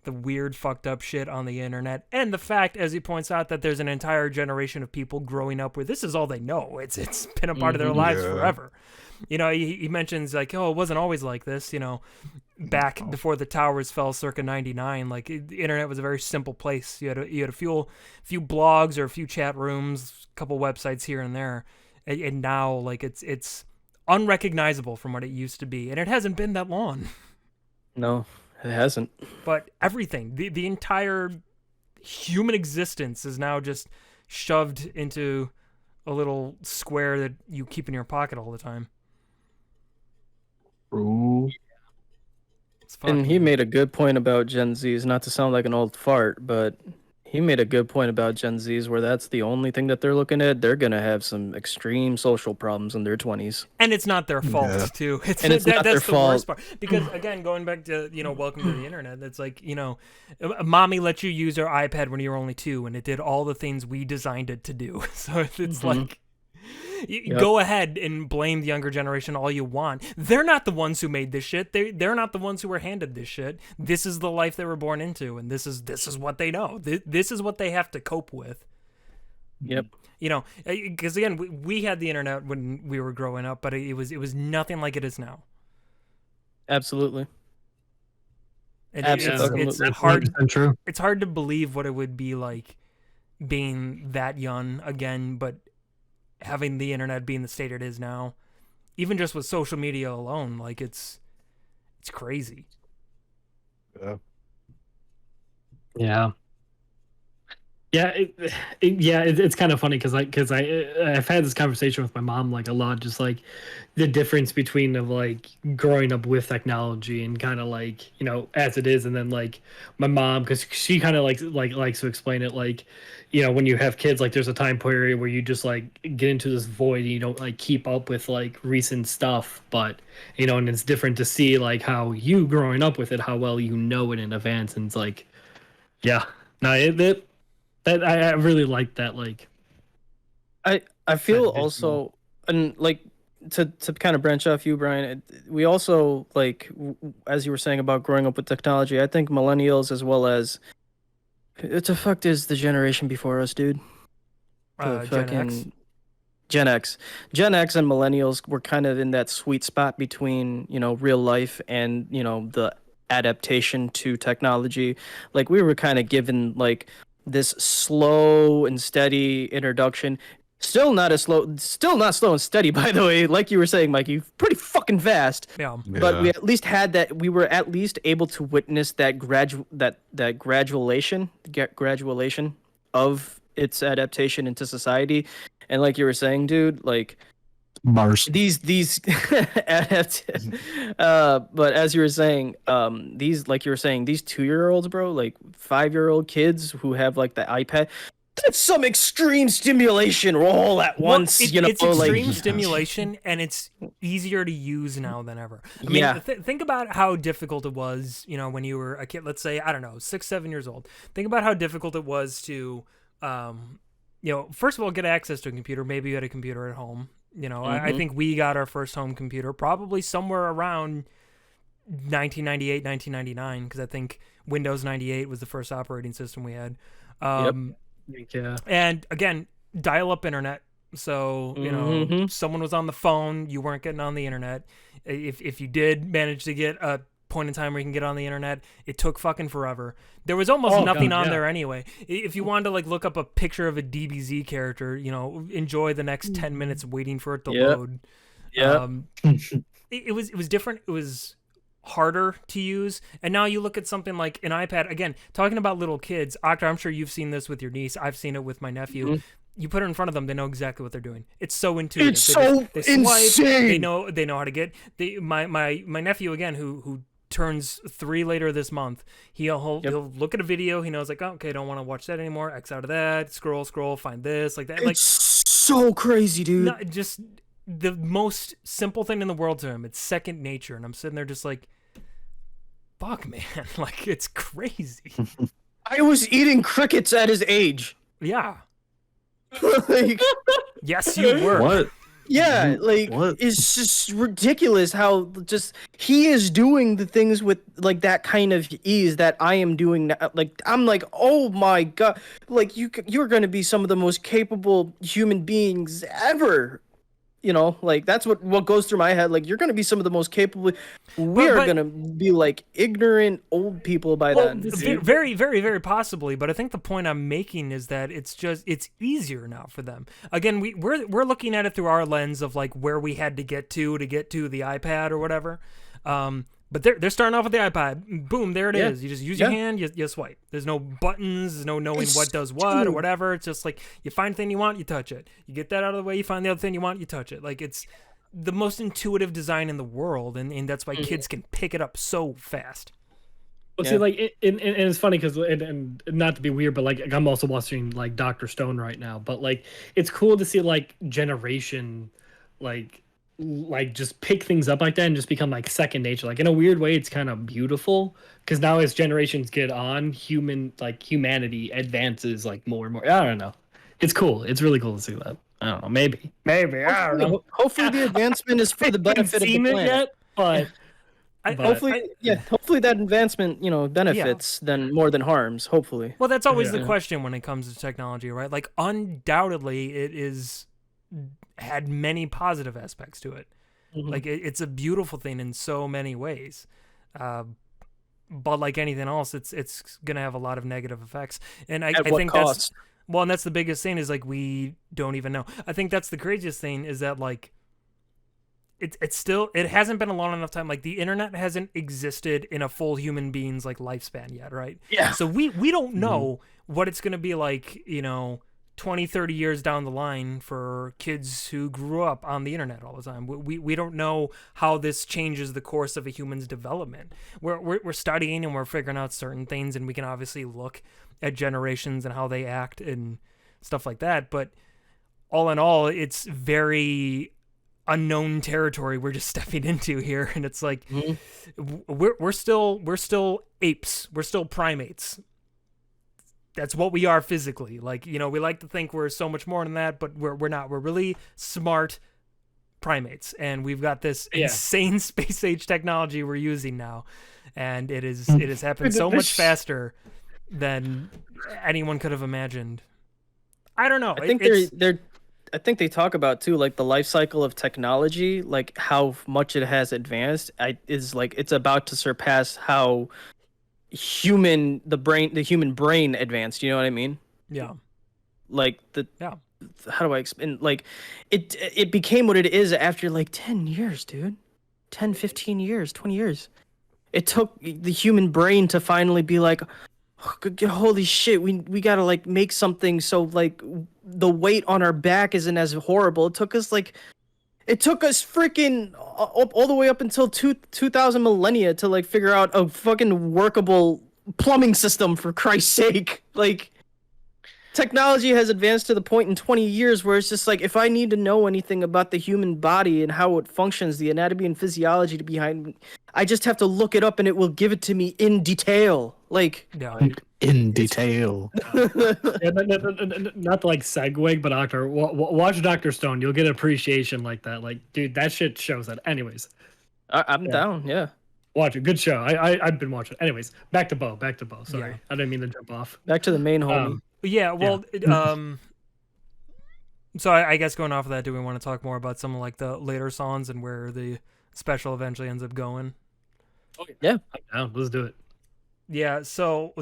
the weird fucked up shit on the internet, and the fact, as he points out, that there's an entire generation of people growing up where this is all they know. It's been a part of their lives forever. He mentions like, oh, it wasn't always like this. Back before the towers fell, circa '99, like the internet was a very simple place. You had a few blogs or a few chat rooms, a couple websites here and there. and now like it's unrecognizable from what it used to be, and it hasn't been that long. No, it hasn't. But everything, the entire human existence is now just shoved into a little square that you keep in your pocket all the time. Ooh. It's And fucked, he man. made a good point about Gen Zs, not to sound like an old fart, but he made a good point about Gen Zs where that's the only thing that they're looking at. They're going to have some extreme social problems in their 20s. And it's not their fault Yeah. too. It's And it's not their that's the worst fault. part. Because again, going back to welcome to the internet, it's like mommy let you use her iPad when you were only 2, and it did all the things we designed it to do. So it's like. You go ahead and blame the younger generation all you want. They're not the ones who made this shit. They're not the ones who were handed this shit. This is the life they were born into, and this is what they know. This is what they have to cope with. Yep. Because again, we had the internet when we were growing up, but it was nothing like it is now. Absolutely. And Absolutely. it's That's hard. 100% true. It's hard to believe what it would be like being that young again, but having the internet being the state it is now, even just with social media alone, like it's crazy. Yeah. Yeah. Yeah, it's kind of funny because I've had this conversation with my mom like a lot, just like the difference between of like growing up with technology and kind of like as it is, and then like my mom, because she kind of likes to explain it like when you have kids, like there's a time period where you just like get into this void and you don't like keep up with like recent stuff, but and it's different to see like how you growing up with it, how well you know it in advance, and it's like yeah, no it that I really like that. Like, I feel visual. also, and like to kind of branch off you, Brian. We also like, as you were saying about growing up with technology. I think millennials as well as it's a fuck is the generation before us, dude. The Gen X. Gen X. Gen X and millennials were kind of in that sweet spot between, real life and, the adaptation to technology. Like we were kind of given like this slow and steady introduction. Still not slow and steady, by the way. Like you were saying, Mikey, pretty fucking fast. Yeah. But we at least had that. We were at least able to witness that graduation of its adaptation into society. And like you were saying, dude, like Mars. these but as you were saying, these like you were saying, these 2-year-olds, bro, like 5-year-old kids who have like the iPad. That's some extreme stimulation all at once. It's extreme stimulation, and it's easier to use now than ever. I mean, think about how difficult it was, when you were a kid. Let's say, I don't know, 6, 7 years old. Think about how difficult it was to, first of all, get access to a computer. Maybe you had a computer at home. I think we got our first home computer probably somewhere around 1998, 1999, because I think Windows 98 was the first operating system we had. Yeah. And again, dial-up internet. So, someone was on the phone, you weren't getting on the internet. If you did manage to get a point in time where you can get on the internet, it took fucking forever. There was almost nothing on there anyway. If you wanted to like look up a picture of a DBZ character, enjoy the next 10 minutes waiting for it to load. Yeah. It was different. It was harder to use, and now you look at something like an iPad. Again, talking about little kids, Octa, I'm sure you've seen this with your niece. I've seen it with my nephew. You put it in front of them, they know exactly what they're doing. It's so intuitive. It's so insane. They know how to get. My nephew again, who turns 3 later this month. He'll look at a video. He knows like, oh, okay, don't want to watch that anymore. X out of that. Scroll, find this, like that. It's like so crazy, dude. not just the most simple thing in the world to him. It's second nature, and I'm sitting there just like, fuck, man, like it's crazy. I was eating crickets at his age. Yeah. Like, Yes, you were. What? yeah, like What? it's just ridiculous how just he is doing the things with like that kind of ease that I am doing now. Like I'm like, oh my god, like you're going to be some of the most capable human beings ever. You know, like that's what goes through my head. Like you're gonna be some of the most capable. We are but- gonna be like ignorant old people by Well, then. Very, very, very possibly. But I think the point I'm making is that it's easier now for them. Again, we're looking at it through our lens of like where we had to get to the iPad or whatever. But they're starting off with the iPad. Boom, there it is. You just use your hand, you swipe. There's no buttons, there's no knowing what does what or whatever. It's just like you find the thing you want, you touch it. You get that out of the way, you find the other thing you want, you touch it. Like it's the most intuitive design in the world, and that's why kids can pick it up so fast. Well, see, like, and it's funny because, and not to be weird, but like I'm also watching like Dr. Stone right now. But like, it's cool to see like generation, like just pick things up like that and just become like second nature. Like in a weird way, it's kind of beautiful because now as generations get on, humanity advances like more and more. I don't know. It's cool. It's really cool to see that. I don't know. Maybe. I don't know. Hopefully the advancement is for the benefit of the Seen it planet. yet, but. Hopefully that advancement, benefits than more than harms. Hopefully. Well, that's always the question when it comes to technology, right? Like undoubtedly, it is had many positive aspects to it. Like it's a beautiful thing in so many ways. But like anything else, it's gonna have a lot of negative effects. And I think cost? and that's the biggest thing is like we don't even know. I think that's the craziest thing is that like it hasn't been a long enough time. Like the internet hasn't existed in a full human being's like lifespan yet, right? Yeah. So we don't know what it's gonna be like, 20, 30 years down the line for kids who grew up on the internet all the time. We don't know how this changes the course of a human's development. We're studying and we're figuring out certain things, and we can obviously look at generations and how they act and stuff like that. But all in all, it's very unknown territory we're just stepping into here, and it's like we're still apes. We're still primates. That's what we are physically. Like, we like to think we're so much more than that, but we're not. We're really smart primates, and we've got this insane space age technology we're using now, and it has happened so much faster than anyone could have imagined. I don't know. I think I think they talk about too, like the life cycle of technology, like how much it has advanced. Is like it's about to surpass how the human brain advanced. You know what I mean? Yeah. Like how do I explain? Like it became what it is after like 10 years, dude. 10, 15 years, 20 years. It took the human brain to finally be like, holy shit, we gotta like make something so like the weight on our back isn't as horrible. It took us freaking all the way up until 2000 millennia to like figure out a fucking workable plumbing system, for Christ's sake. Like technology has advanced to the point in 20 years where it's just like, if I need to know anything about the human body and how it functions, the anatomy and physiology behind, I just have to look it up and it will give it to me in detail. Like in detail. Not to like segue, but Doctor, watch Dr. Stone. You'll get appreciation like that. Like, dude, that shit shows that. Anyways, I'm down. Yeah. Watch it. Good show. I've been watching. Anyways, back to Bo. Sorry, Yeah. I didn't mean to jump off. Back to the main homie. Yeah, well, so I guess going off of that, do we want to talk more about some of like the later songs and where the special eventually ends up going? Oh yeah, I'm down. Let's do it. Yeah, so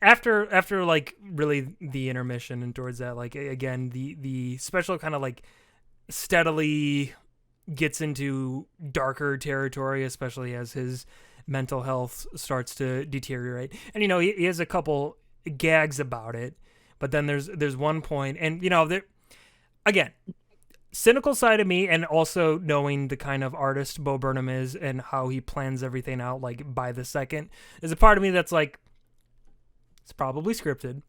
after like really the intermission and towards that, like again the special kind of like steadily gets into darker territory, especially as his mental health starts to deteriorate. And he has a couple gags about it, but then there's one point, and there again, cynical side of me, and also knowing the kind of artist Bo Burnham is and how he plans everything out like by the second, is a part of me that's like, it's probably scripted,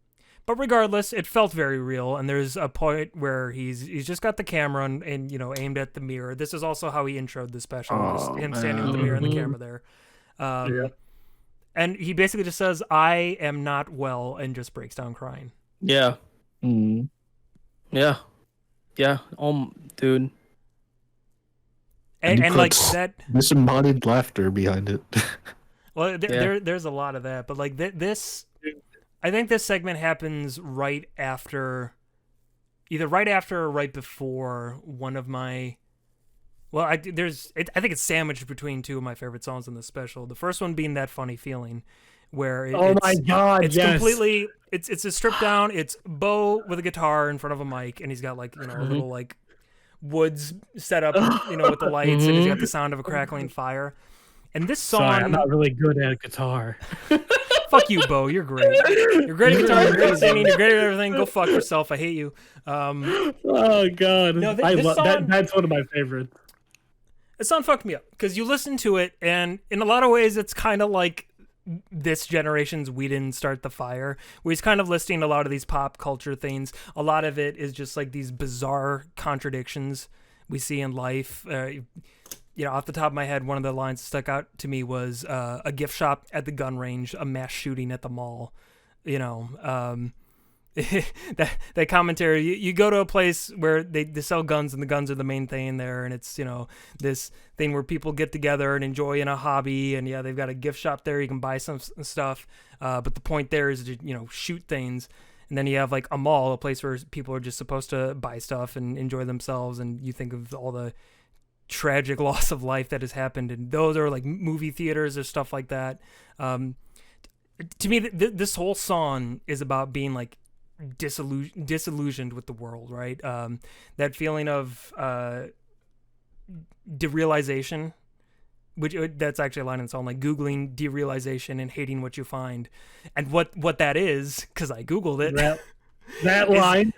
but regardless, it felt very real. And there's a point where he's just got the camera and aimed at the mirror. This is also how he introed the special, just him standing with the mirror and the camera there. And he basically just says, "I am not well," and just breaks down crying. Yeah. Mm. Yeah. Yeah. Dude. And like that disembodied laughter behind it. Well, there's a lot of that, but like this, I think this segment happens right after, either right after or right before one of my. Well, I think it's sandwiched between two of my favorite songs in the special. The first one being That Funny Feeling, where Oh my God! it's yes. completely it's a stripped down. It's Bo with a guitar in front of a mic, and he's got like a little like woods set up, with the lights, and he's got the sound of a crackling fire. And this song, Sorry, I'm not really good at guitar. fuck you, Bo. You're great. You're great at guitar. You're great at singing. You're great at everything. Go fuck yourself. I hate you. Oh God! No, I this love song- that. That's one of my favorites. The song fucked me up because you listen to it, and in a lot of ways, it's kind of like this generation's "We Didn't Start the Fire," where he's kind of listing a lot of these pop culture things. A lot of it is just like these bizarre contradictions we see in life. Off the top of my head, one of the lines that stuck out to me was a gift shop at the gun range, a mass shooting at the mall. That commentary, you go to a place where they sell guns and the guns are the main thing there, and it's this thing where people get together and enjoy in a hobby, and they've got a gift shop there, you can buy some stuff, but the point there is to shoot things. And then you have like a mall, a place where people are just supposed to buy stuff and enjoy themselves, and you think of all the tragic loss of life that has happened, and those are like movie theaters or stuff like that. To me, this whole song is about being like disillusioned with the world, right? That feeling of derealization, which that's actually a line in the song, like Googling derealization and hating what you find. And what that is, because I Googled it. That line,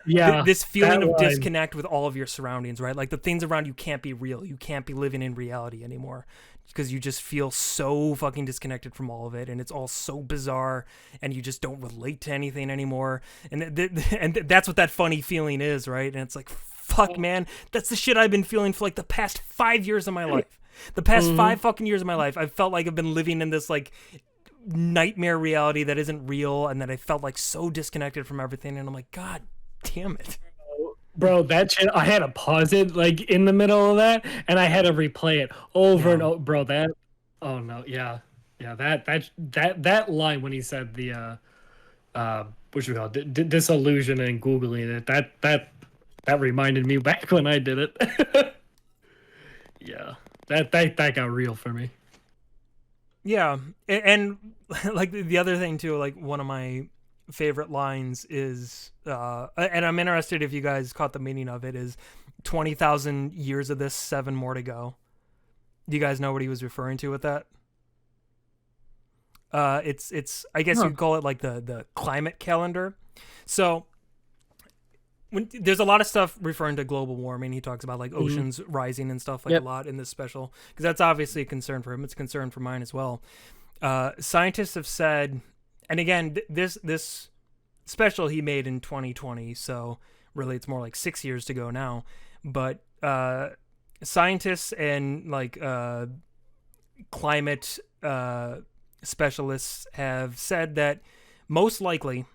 this feeling of line. disconnect with all of your surroundings, right? Like the things around you can't be real. You can't be living in reality anymore because you just feel so fucking disconnected from all of it, and it's all so bizarre, and you just don't relate to anything anymore. And that's what that funny feeling is, right? And it's like, fuck, man, that's the shit I've been feeling for like the past 5 years of my life. The past 5 fucking years of my life, I've felt like I've been living in this like nightmare reality that isn't real, and that I felt like so disconnected from everything, and I'm like, God damn it. Bro, that shit, I had to pause it like in the middle of that, and I had to replay it over and over. Bro, that, oh no, that line when he said the what you call it, disillusion and Googling it, that reminded me back when I did it. Yeah, that got real for me. Yeah, and like the other thing too, like one of my favorite lines is, and I'm interested if you guys caught the meaning of it, is 20,000 years of this, 7 more to go. Do you guys know what he was referring to with that? It's I guess you'd call it like the climate calendar. So there's a lot of stuff referring to global warming. He talks about like oceans rising and stuff like a lot in this special, because that's obviously a concern for him. It's a concern for mine as well. Scientists have said, and again, this special he made in 2020, so really it's more like 6 years to go now. But scientists and like climate specialists have said that most likely,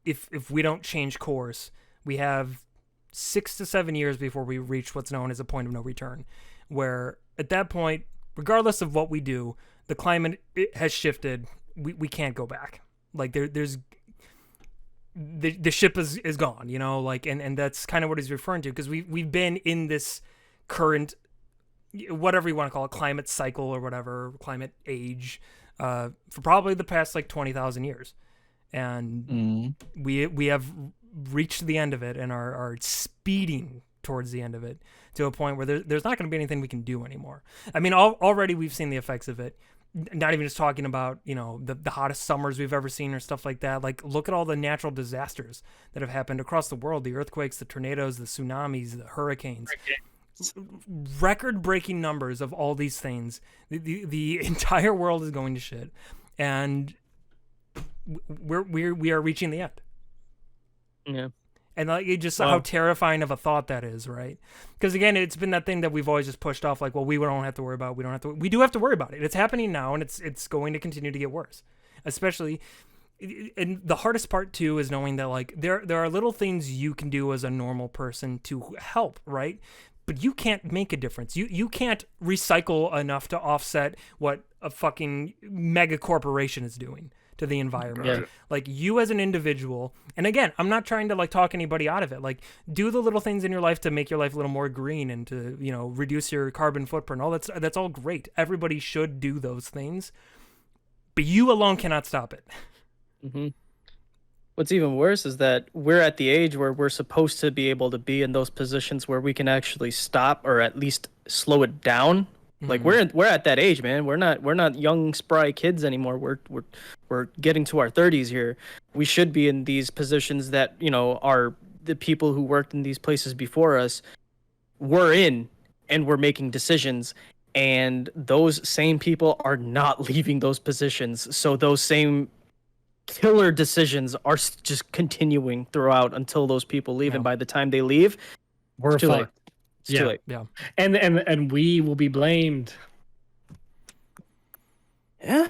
if we don't change course, we have 6 to 7 years before we reach what's known as a point of no return, where at that point, regardless of what we do, the climate has shifted. We can't go back. Like there's the ship is gone, like, and that's kind of what he's referring to, because we've been in this current, whatever you want to call it, climate cycle or whatever, climate age, for probably the past like 20,000 years. And we have reached the end of it and are speeding towards the end of it to a point where there's not going to be anything we can do anymore. I mean, already we've seen the effects of it. Not even just talking about, the hottest summers we've ever seen or stuff like that. Like, look at all the natural disasters that have happened across the world, the earthquakes, the tornadoes, the tsunamis, the hurricanes. Record-breaking numbers of all these things. The entire world is going to shit. And we are reaching the end. Yeah. And like, it just how terrifying of a thought that is, right? Because again, it's been that thing that we've always just pushed off, like, well, we don't have to worry about it. We do have to worry about it. It's happening now, and it's going to continue to get worse. Especially, and the hardest part too is knowing that like there are little things you can do as a normal person to help, right? But you can't make a difference. You can't recycle enough to offset what a fucking mega corporation is doing to the environment. Yeah. Like you as an individual, and again, I'm not trying to like talk anybody out of it. Like do the little things in your life to make your life a little more green and to, you know, reduce your carbon footprint. All that's all great. Everybody should do those things, but you alone cannot stop it. Mm-hmm. What's even worse is that we're at the age where we're supposed to be able to be in those positions where we can actually stop or at least slow it down. Like we're at that age, man. We're not young spry kids anymore. We're getting to our 30s here. We should be in these positions that, you know, are the people who worked in these places before us were in, and we're making decisions. And those same people are not leaving those positions. So those same killer decisions are just continuing throughout until those people leave. Yeah. And by the time they leave, We're it's too late. fucked. It's too late. Yeah. And we will be blamed. Yeah.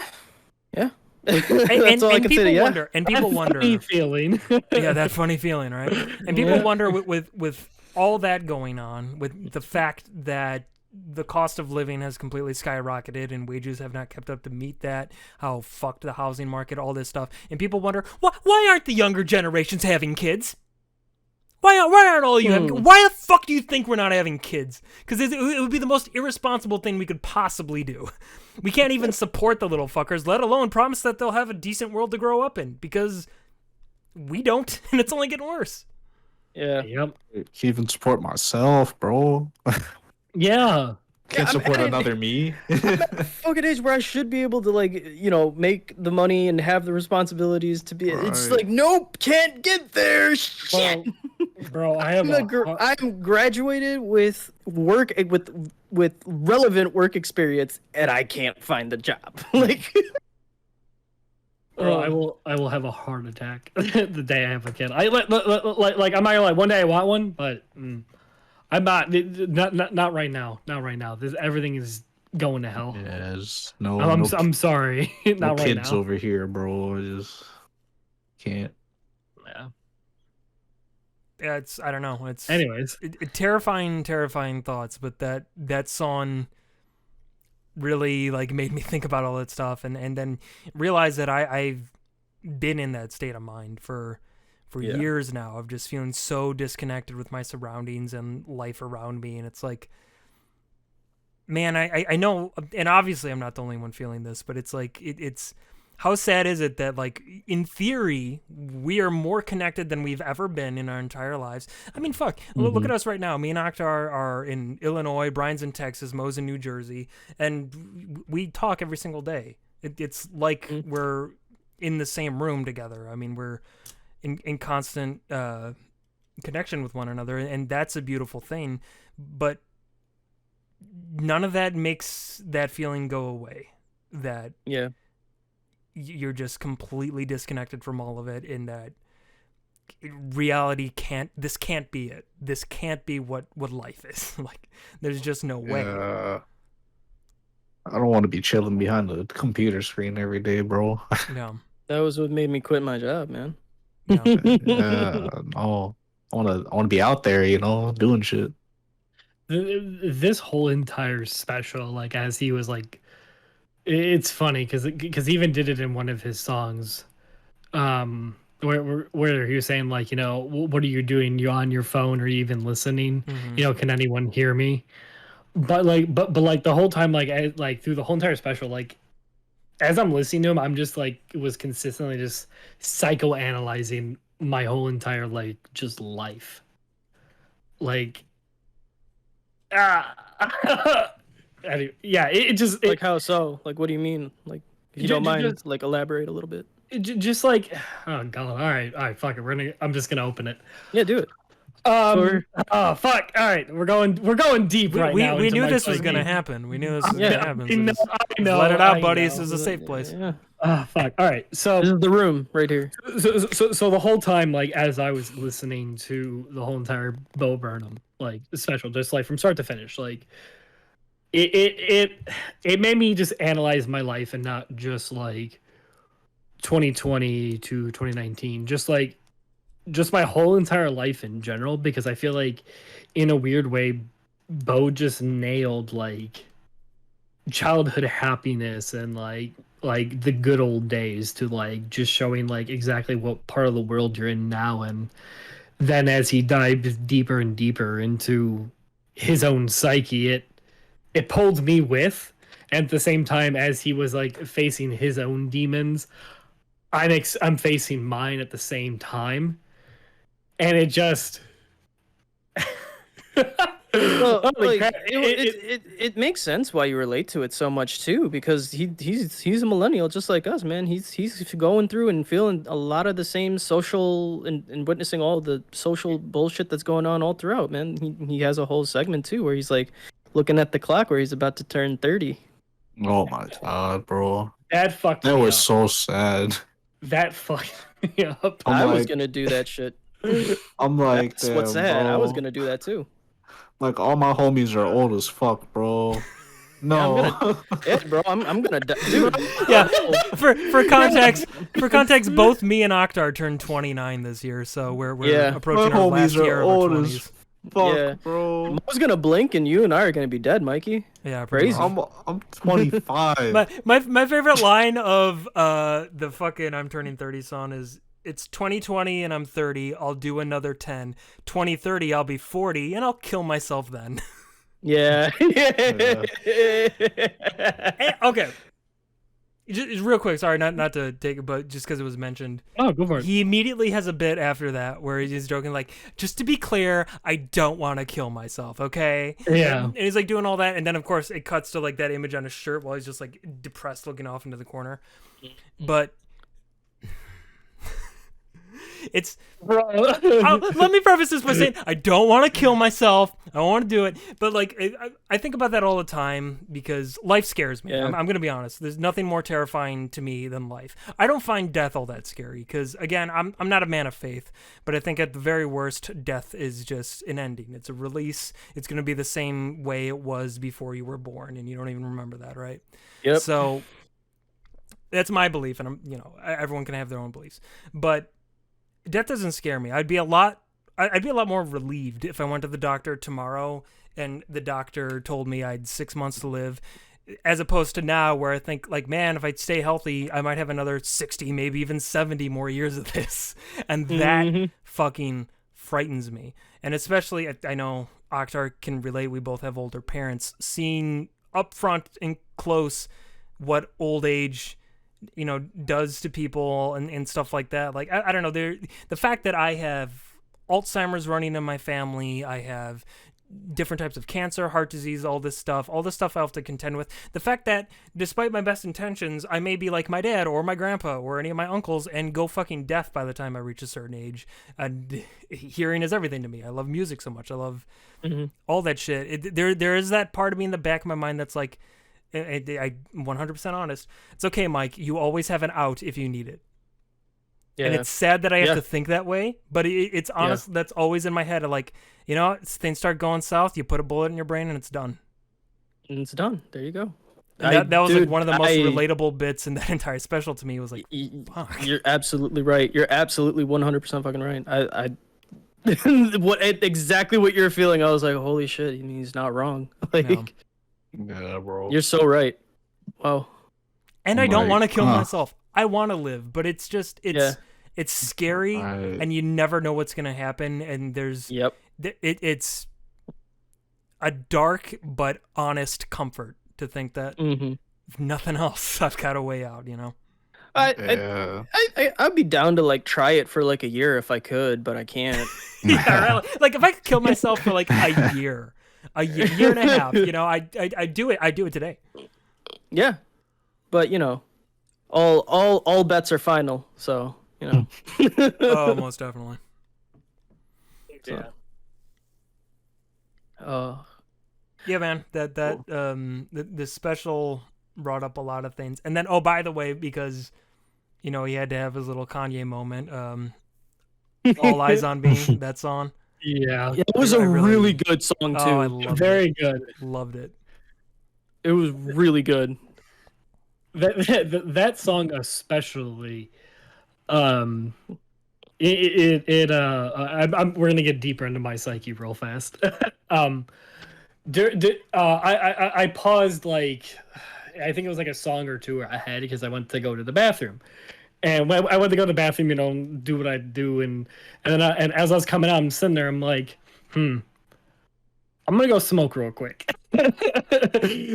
Yeah. And, That's all I can people say. Yeah. wonder, and people That wonder, funny feeling. yeah, that funny feeling, right? And people wonder with all that going on, with the fact that the cost of living has completely skyrocketed and wages have not kept up to meet that, how fucked the housing market, all this stuff, and people wonder why aren't the younger generations having kids? Why aren't all you having? Why the fuck do you think we're not having kids? Because it would be the most irresponsible thing we could possibly do. We can't even support the little fuckers, let alone promise that they'll have a decent world to grow up in, because we don't, and it's only getting worse. Yeah. Yep. Can't even support myself, bro. Yeah. Can't support another me. I'm at the fucking age where I should be able to, like, you know, make the money and have the responsibilities to be. It's Right. like, nope, can't get there. Shit. Bro, I have I'm graduated with work with relevant work experience, and I can't find the job. Like, Bro, I will have a heart attack the day I have a kid. I'm not gonna lie. One day I want one, but I'm not right now. Not right now. Everything is going to hell. Yes. No. I'm sorry. no Not right kids now. over here, bro. I just can't. Yeah. Yeah, I don't know. It's Anyways, terrifying thoughts, but that song really like made me think about all that stuff, and then realize that I've been in that state of mind for years now, of just feeling so disconnected with my surroundings and life around me. And it's like, man, I know, and obviously I'm not the only one feeling this, but it's like it's how sad is it that, like, in theory, we are more connected than we've ever been in our entire lives? I mean, fuck, look at us right now. Me and Akhtar are in Illinois, Brian's in Texas, Mo's in New Jersey, and we talk every single day. It's like we're in the same room together. I mean, we're in constant connection with one another, and that's a beautiful thing. But none of that makes that feeling go away. That you're just completely disconnected from all of it, in that reality this can't be it. This can't be what life is. Like, there's just no way. I don't want to be chilling behind the computer screen every day, bro. Yeah. that was what made me quit my job, man. Yeah. No. I want to be out there, you know, doing shit. this whole entire special, like, as he was like, it's funny because he even did it in one of his songs, where he was saying, like, you know, what are you doing? You on your phone or even listening? You know, can anyone hear me? But like the whole time, like through the whole entire special, like, as I'm listening to him, I'm just like, was consistently just psychoanalyzing my whole entire, like, just life. Like, anyway, yeah, it just Like, how so? Like, what do you mean? Like, if you don't mind, just- like, elaborate a little bit. just like, oh god, all right, fuck it, I'm just gonna open it. Yeah, do it. Oh fuck, all right, we're going deep right now. We into knew my this was fucking- gonna happen. We knew this was gonna happen. I know, So just I know, let it out, I buddy. know. This is a safe place. Yeah. Fuck. All right. So This is the room right here. so the whole time, like, as I was listening to the whole entire Bo Burnham, like, special, just like from start to finish, like, it made me just analyze my life, and not just like 2020 to 2019, just my whole entire life in general, because I feel like, in a weird way, Bo just nailed, like, childhood happiness and like the good old days to like just showing like exactly what part of the world you're in now. And then as he dives deeper and deeper into his own psyche, it pulled me with. And at the same time as he was like facing his own demons, I'm facing mine at the same time, and it just Well, holy like crap, it makes sense why you relate to it so much too, because he's a millennial just like us, man. He's going through and feeling a lot of the same social and witnessing all the social bullshit that's going on all throughout, man. He has a whole segment too where he's like looking at the clock where he's about to turn 30. Oh my god, bro. that fucked That me was up. so sad. That fucked me up. I'm I was like- gonna do that shit. I'm like, That's what's damn, sad. I was bro. gonna do that too. Like all my homies are old as fuck, bro. No. Yeah, bro, I'm gonna dude. Yeah, for context, both me and Oktar turned 29 this year, so we're Yeah. approaching My our last homies are year of our old as 20s. fuck, Yeah. bro. I was gonna blink and you and I are gonna be dead, Mikey. Yeah, pretty Crazy. much. I'm 25. My favorite line of the fucking I'm turning 30 song is, it's 2020 and I'm 30, I'll do another 10. 2030 I'll be 40 and I'll kill myself then. Yeah. Okay. Just real quick, sorry, not to take it, but just because it was mentioned. Oh, go for it. He immediately has a bit after that where he's joking like, just to be clear, I don't want to kill myself, okay? Yeah. And he's like doing all that, and then of course it cuts to like that image on his shirt while he's just like depressed looking off into the corner. But it's let me preface this by saying I don't want to kill myself. I don't want to do it. But like I think about that all the time because life scares me. Yeah. I'm going to be honest. There's nothing more terrifying to me than life. I don't find death all that scary because again, I'm not a man of faith, but I think at the very worst death is just an ending. It's a release. It's going to be the same way it was before you were born and you don't even remember that, right? Yep. So that's my belief, and everyone can have their own beliefs. But death doesn't scare me. I'd be a lot more relieved if I went to the doctor tomorrow and the doctor told me I had 6 months to live, as opposed to now where I think like, man, if I stay healthy, I might have another 60, maybe even 70 more years of this. And that fucking frightens me. And especially, I know Oktar can relate, we both have older parents, seeing up front and close what old age does to people and stuff like that. Like, I don't know, the fact that I have Alzheimer's running in my family, I have different types of cancer, heart disease, all this stuff I have to contend with. The fact that despite my best intentions, I may be like my dad or my grandpa or any of my uncles and go fucking deaf by the time I reach a certain age. And hearing is everything to me. I love music so much. I love all that shit. There is that part of me in the back of my mind that's like, I 100% honest. It's okay, Mike. You always have an out if you need it. Yeah. And it's sad that I have to think that way, but it's honest. That's always in my head. Like, things start going south. You put a bullet in your brain and it's done. And it's done. There you go. That was Dude, like one of the most relatable bits in that entire special to me. Was like, fuck. You're absolutely right. You're absolutely 100% fucking right. I exactly what you're feeling. I was like, holy shit. He's not wrong. Like, Yeah, bro. you're so right. Wow. And I don't want to kill myself. I want to live, but it's just it's scary, and you never know what's gonna happen. And there's it's a dark but honest comfort to think that if nothing else, I've got a way out. I'd be down to like try it for like a year if I could, but I can't. Yeah, right. Like if I could kill myself for like a year and a half, I do it. I do it today. Yeah, but all bets are final. So Oh, most definitely. So. Yeah, man. The special brought up a lot of things, and then by the way, because he had to have his little Kanye moment. All Eyes on Me, that song. Yeah, it was a really good song too. Oh, I loved very it. good. Loved it. It was really good. That song especially, we're gonna get deeper into my psyche real fast. I paused like I think it was like a song or two ahead because I went to go to the bathroom. And when I went to go to the bathroom, do what I do, and as I was coming out, I'm sitting there, I'm like, I'm gonna go smoke real quick.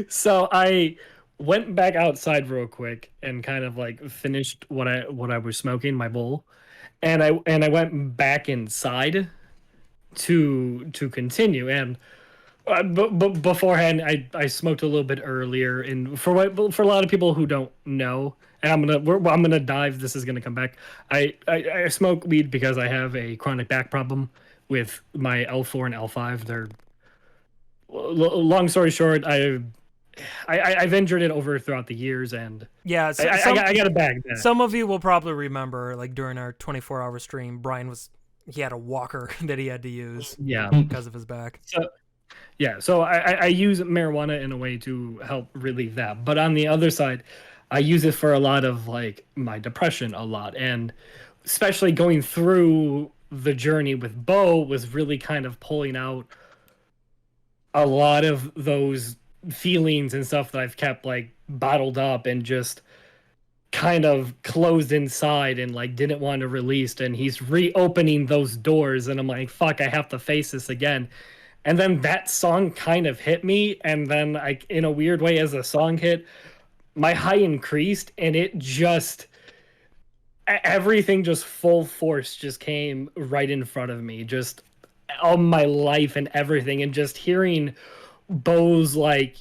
So I went back outside real quick and kind of like finished what I was smoking, my bowl, and I went back inside to continue. And but beforehand, I smoked a little bit earlier, and for a lot of people who don't know, and I'm gonna dive. This is gonna come back. I smoke weed because I have a chronic back problem with my L4 and L5. They're long story short, I've injured it over throughout the years, and Yeah, I got a bag. Some of you will probably remember, like during our 24-hour stream, Brian he had a walker that he had to use. Yeah, because of his back. So I use marijuana in a way to help relieve that, but on the other side, I use it for a lot of like my depression a lot, and especially going through the journey with Bo was really kind of pulling out a lot of those feelings and stuff that I've kept like bottled up and just kind of closed inside and like didn't want to release. And he's reopening those doors, and I'm like, fuck, I have to face this again. And then that song kind of hit me, and then I, in a weird way, as the song hit, my high increased, and it just everything just full force just came right in front of me, just all my life and everything, and just hearing Bo's like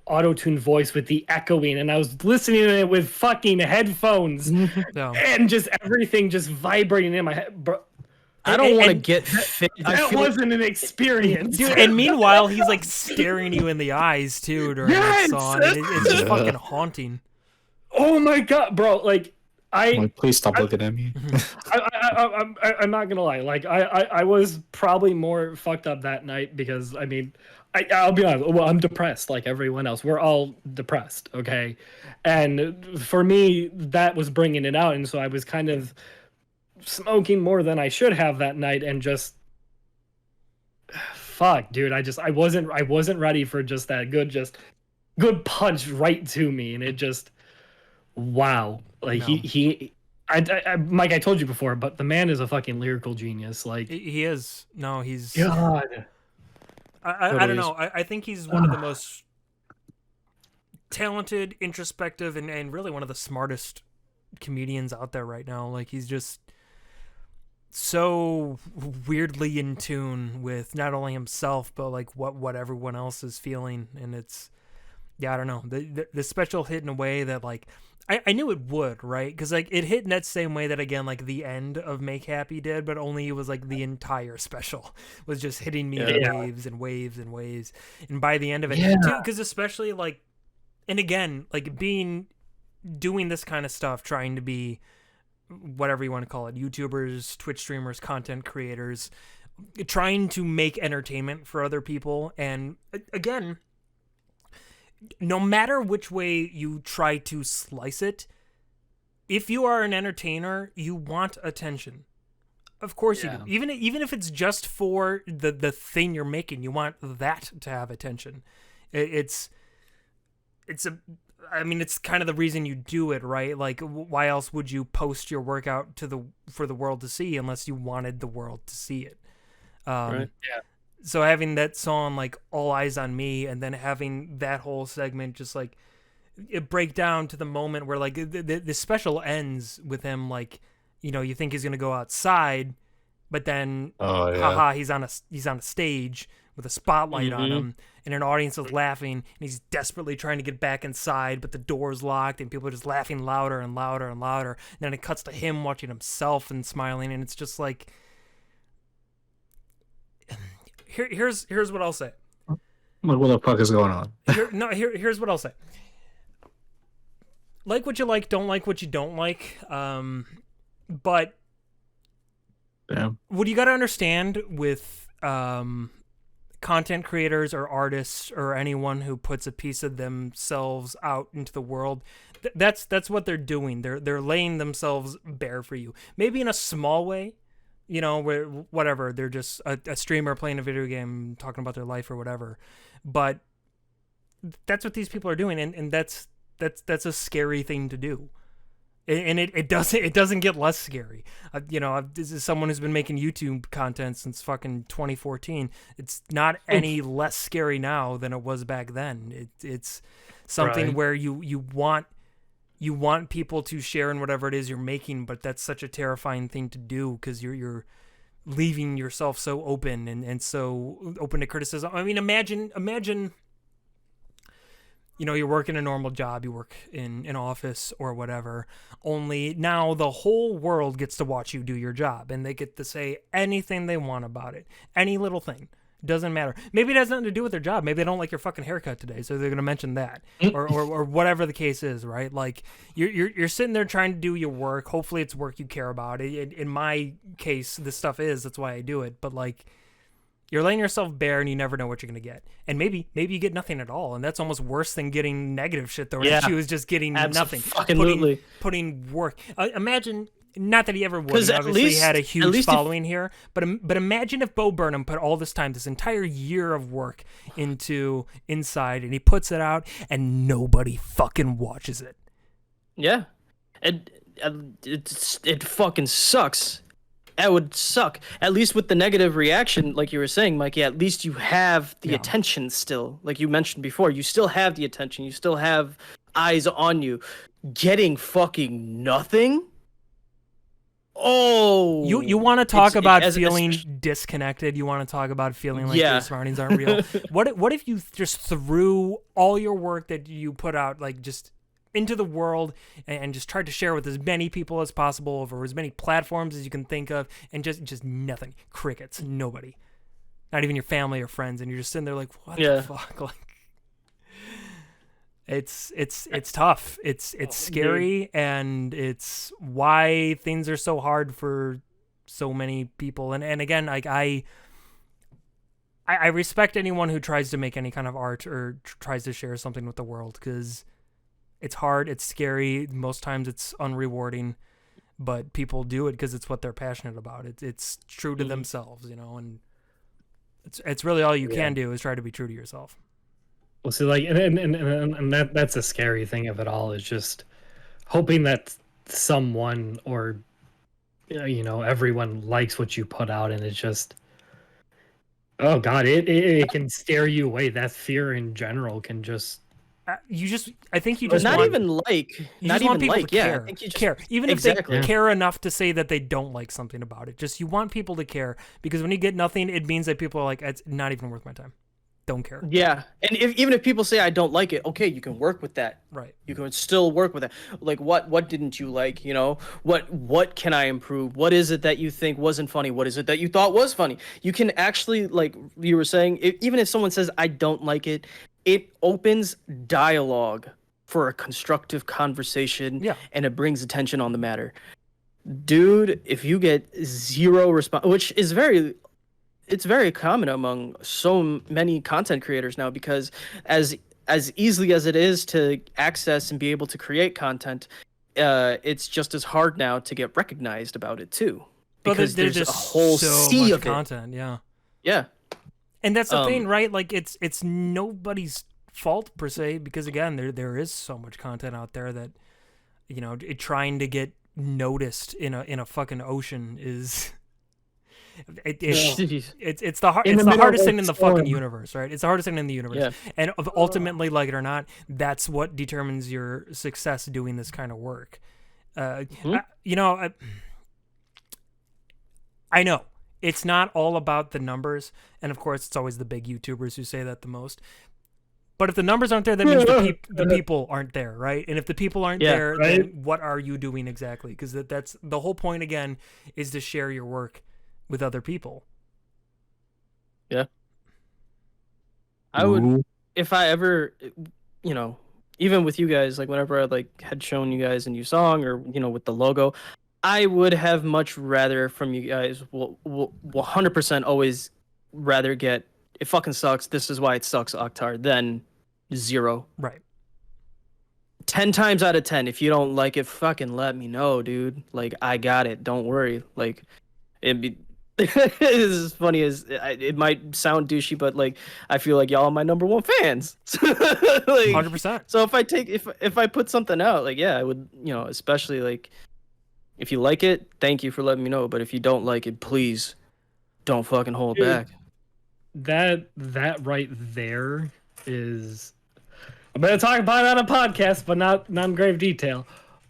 auto-tune voice with the echoing, and I was listening to it with fucking headphones, and just everything just vibrating in my head, bro. I don't want to get fit. That wasn't an experience, dude. And meanwhile, he's like staring you in the eyes too during that song, and it's just fucking haunting. Oh my god, bro! Like please stop looking at me. I'm not gonna lie. Like I was probably more fucked up that night because I mean, I'll be honest. Well, I'm depressed like everyone else. We're all depressed, okay? And for me, that was bringing it out, and so I was kind of smoking more than I should have that night, and just fuck, dude. I wasn't ready for just that good punch right to me, and it just wow. Like no. Mike, I told you before, but the man is a fucking lyrical genius. Like he is. No, he's God. I don't know. I think he's one of the most talented, introspective, and really one of the smartest comedians out there right now. Like he's just so weirdly in tune with not only himself but like what everyone else is feeling, and it's I don't know, the special hit in a way that like I knew it would, right? Because like it hit in that same way that again like the end of Make Happy did, but only it was like the entire special was just hitting me in waves and waves and waves, and by the end of it too, because especially like, and again like doing this kind of stuff, trying to be whatever you want to call it, YouTubers, Twitch streamers, content creators, trying to make entertainment for other people. And again, no matter which way you try to slice it, if you are an entertainer, you want attention. Of course you do. Even if it's just for the thing you're making, you want that to have attention. It's kind of the reason you do it, right? Like, why else would you post your workout for the world to see unless you wanted the world to see it? Right. Yeah. So having that song, like All Eyes on Me, and then having that whole segment just like it break down to the moment where like the special ends with him, like, you think he's gonna go outside, but then haha, he's on a stage with a spotlight on him, and an audience is laughing, and he's desperately trying to get back inside, but the door's locked, and people are just laughing louder and louder and louder. And then it cuts to him watching himself and smiling, and it's just like, here's what I'll say. Like, what the fuck is going on? Here's what I'll say. Like what you like, don't like what you don't like. But what you got to understand with content creators or artists or anyone who puts a piece of themselves out into the world, that's what they're doing. They're laying themselves bare for you. Maybe in a small way, where whatever, they're just a streamer playing a video game, talking about their life or whatever. but that's what these people are doing, and that's a scary thing to do. And it doesn't get less scary. This is someone who's been making YouTube content since fucking 2014. It's not any less scary now than it was back then. It's something Right. where you want people to share in whatever it is you're making, but that's such a terrifying thing to do because you're leaving yourself so open and so open to criticism. I mean, imagine. You're working a normal job, you work in an office or whatever, only now the whole world gets to watch you do your job, and they get to say anything they want about it. Any little thing. Doesn't matter. Maybe it has nothing to do with their job. Maybe they don't like your fucking haircut today, so they're going to mention that. or whatever the case is, right? Like, you're sitting there trying to do your work. Hopefully it's work you care about. In my case, this stuff that's why I do it. But, like, you're laying yourself bare and you never know what you're going to get. And maybe you get nothing at all. And that's almost worse than getting negative shit thrown at you, is just getting nothing. Putting work. Imagine, not that he ever would. He obviously had a huge following here. But imagine if Bo Burnham put all this time, this entire year of work into Inside, and he puts it out and nobody fucking watches it. Yeah. It fucking sucks. That would suck. At least with the negative reaction, like you were saying, Mikey, at least you have the attention still. Like you mentioned before, you still have the attention. You still have eyes on you. Getting fucking nothing? Oh. You want to talk about feeling disconnected? You want to talk about feeling like your surroundings aren't real? What if you just threw all your work that you put out, like, just into the world and just tried to share with as many people as possible over as many platforms as you can think of, and just nothing, crickets, nobody, not even your family or friends, and you're just sitting there like, what the fuck? Like, it's tough. It's scary, and it's why things are so hard for so many people. And again, like, I respect anyone who tries to make any kind of art or tries to share something with the world, because it's hard, it's scary, most times it's unrewarding, but people do it because it's what they're passionate about. It's true to themselves, and it's really all you can do is try to be true to yourself. Well, see, like, and that's a scary thing of it all, is just hoping that someone or everyone likes what you put out, and it's just, oh god, it can scare you away. That fear in general can just. I think you just not want, even like, you not just even want people like, to care. I think you just care, even exactly. if they care enough to say that they don't like something about it. Just, you want people to care, because when you get nothing, it means that people are like, it's not even worth my time. Don't care. Yeah, and even if people say I don't like it, okay, you can work with that. Right. You can still work with that. Like, what didn't you like? What can I improve? What is it that you think wasn't funny? What is it that you thought was funny? You can actually, like you were saying, even if someone says I don't like it, it opens dialogue for a constructive conversation, and it brings attention on the matter. Dude, if you get zero response, which is it's very common among so many content creators now, because as easily as it is to access and be able to create content, it's just as hard now to get recognized about it too, because there's a whole sea of content. Yeah. And that's the thing, right? Like, it's nobody's fault per se, because again, there is so much content out there that, trying to get noticed in a fucking ocean is it's the hardest thing in the fucking universe, right? It's the hardest thing in the universe. And ultimately, like it or not, that's what determines your success doing this kind of work. I know it's not all about the numbers, and of course it's always the big YouTubers who say that the most. But if the numbers aren't there, that means the people aren't there, right? And if the people aren't there, then what are you doing exactly? Because that's the whole point, again, is to share your work with other people. Yeah. I would, if I ever, even with you guys, like whenever I had shown you guys a new song, or, with the logo, I would have much rather from you guys, 100% always rather get, it fucking sucks, this is why it sucks, Oktar, than 0. Right. 10 times out of 10, if you don't like it, fucking let me know, dude. Like, I got it. Don't worry. Like, This is funny as it might sound douchey, but like I feel like y'all are my number one fans. Like, 100%. so if I put something out, like yeah, I would, especially like if you like it, thank you for letting me know. But if you don't like it, please don't fucking hold Dude, back. That right there is. I'm gonna talk about it on a podcast, but not in grave detail.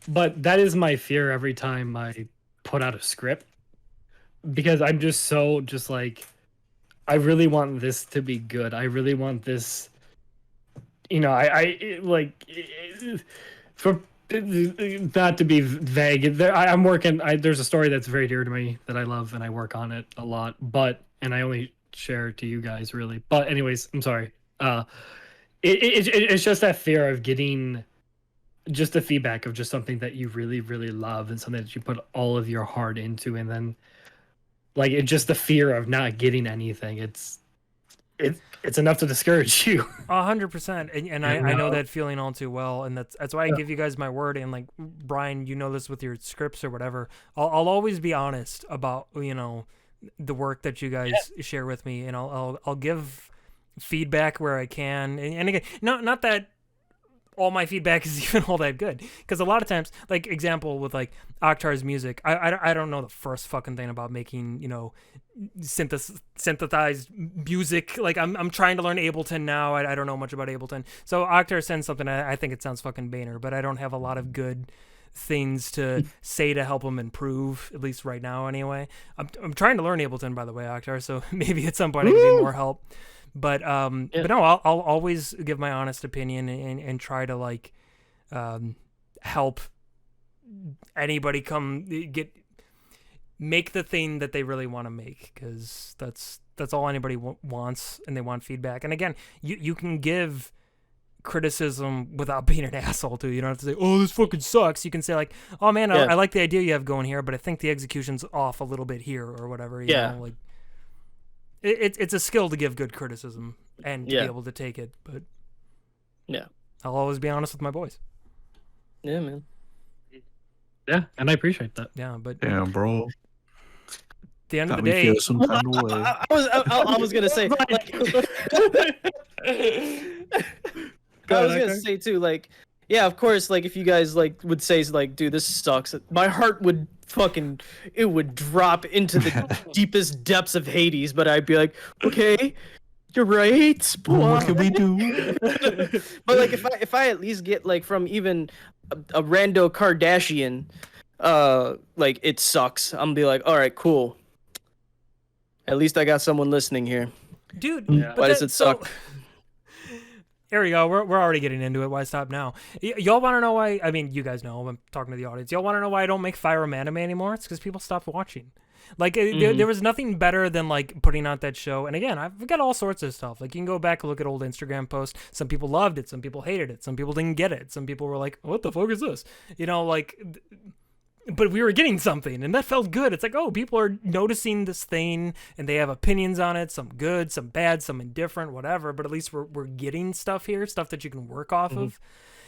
But that is my fear every time I put out a script, because I'm just like, I really want this to be good. I really want this. For not to be vague. I'm working. There's a story that's very dear to me that I love, and I work on it a lot. And I only share it to you guys, really. But anyways, I'm sorry. It's just that fear of getting just the feedback of just something that you really, really love and something that you put all of your heart into, and then like just the fear of not getting anything. It's enough to discourage you. 100%, and I know that feeling all too well, and that's why I give you guys my word. And like Brian, you know this with your scripts or whatever. I'll always be honest about the work that you guys share with me, and I'll give feedback where I can. And again, not that all my feedback is even all that good, because a lot of times, like example with like Akhtar's music, I don't know the first fucking thing about making synthesized music. Like I'm trying to learn Ableton now. I don't know much about Ableton, so Akhtar sends something, I think it sounds fucking Boehner, but I don't have a lot of good things to say to help him improve, at least right now anyway. I'm trying to learn Ableton, by the way, Akhtar, so maybe at some point I can be more help. But but no, I'll always give my honest opinion and try to like help anybody make the thing that they really want to make, because that's all anybody wants, and they want feedback. And again, you can give criticism without being an asshole too. You don't have to say, oh, this fucking sucks. You can say like, oh man, I like the idea you have going here, but I think the execution's off a little bit here or whatever. You know, like it's a skill to give good criticism and to be able to take it. But I'll always be honest with my boys. Yeah, man. Yeah, and I appreciate that. Yeah, but damn, bro. At the end of the day, some kind of way. I was gonna say, like, I was gonna say too, like, yeah, of course, like if you guys like would say like, dude, this sucks, my heart would it would drop into the deepest depths of Hades, but I'd be like, okay, you're right. What can we do? But like if I at least get like from even a rando Kardashian, like it sucks, I'm gonna be like, all right, cool. At least I got someone listening here. Dude, why does it suck? There we go. We're already getting into it. Why stop now? Y'all want to know why? I mean, you guys know. I'm talking to the audience. Y'all want to know why I don't make Fyre anime anymore? It's because people stopped watching. Like, there was nothing better than, like, putting out that show. And again, I've got all sorts of stuff. Like, you can go back and look at old Instagram posts. Some people loved it. Some people hated it. Some people didn't get it. Some people were like, what the fuck is this? Like... But we were getting something, and that felt good. It's like, oh, people are noticing this thing, and they have opinions on it, some good, some bad, some indifferent, whatever, but at least we're getting stuff here, stuff that you can work off of,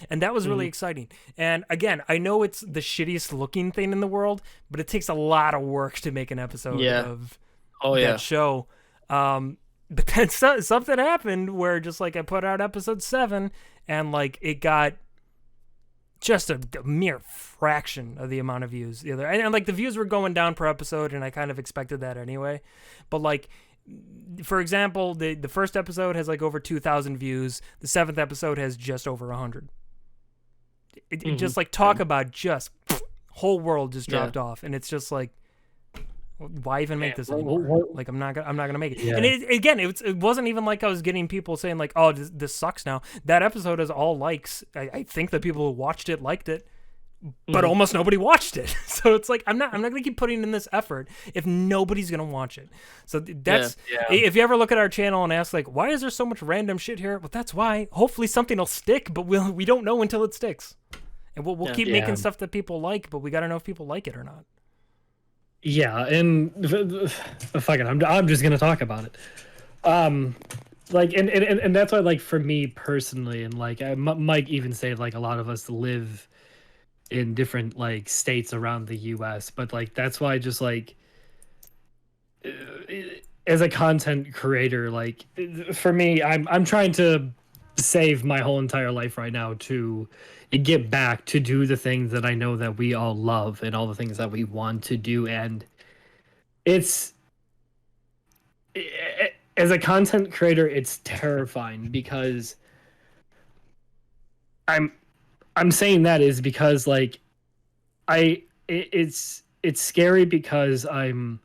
and that was really exciting. And again, I know it's the shittiest looking thing in the world, but it takes a lot of work to make an episode of that show. But then something happened where just, like, I put out episode 7, and, like, it got... just a mere fraction of the amount of views. And like the views were going down per episode, and I kind of expected that anyway. But like, for example, the first episode has like over 2,000 views. The 7th episode has just over 100. It just like talk about just whole world just dropped off, and it's just like, why even make this anymore? Like I'm not gonna make it. And it wasn't even like I was getting people saying like, oh, this sucks now. That episode has all likes. I think the people who watched it liked it, but almost nobody watched it. So it's like I'm not gonna keep putting in this effort if nobody's gonna watch it. So that's if you ever look at our channel and ask like, why is there so much random shit here? Well, that's why. Hopefully something will stick, but we don't know until it sticks. And we'll keep making stuff that people like, but we gotta know if people like it or not. Yeah, and fuck it, I'm just gonna talk about it. Like, and that's why, like, for me personally, and like I might even say like a lot of us live in different like states around the U.S., but like that's why just like as a content creator, like for me, I'm trying to save my whole entire life right now to get back to do the things that I know that we all love and all the things that we want to do. And it's as a content creator, it's terrifying because I'm I'm saying that is because like it's scary because I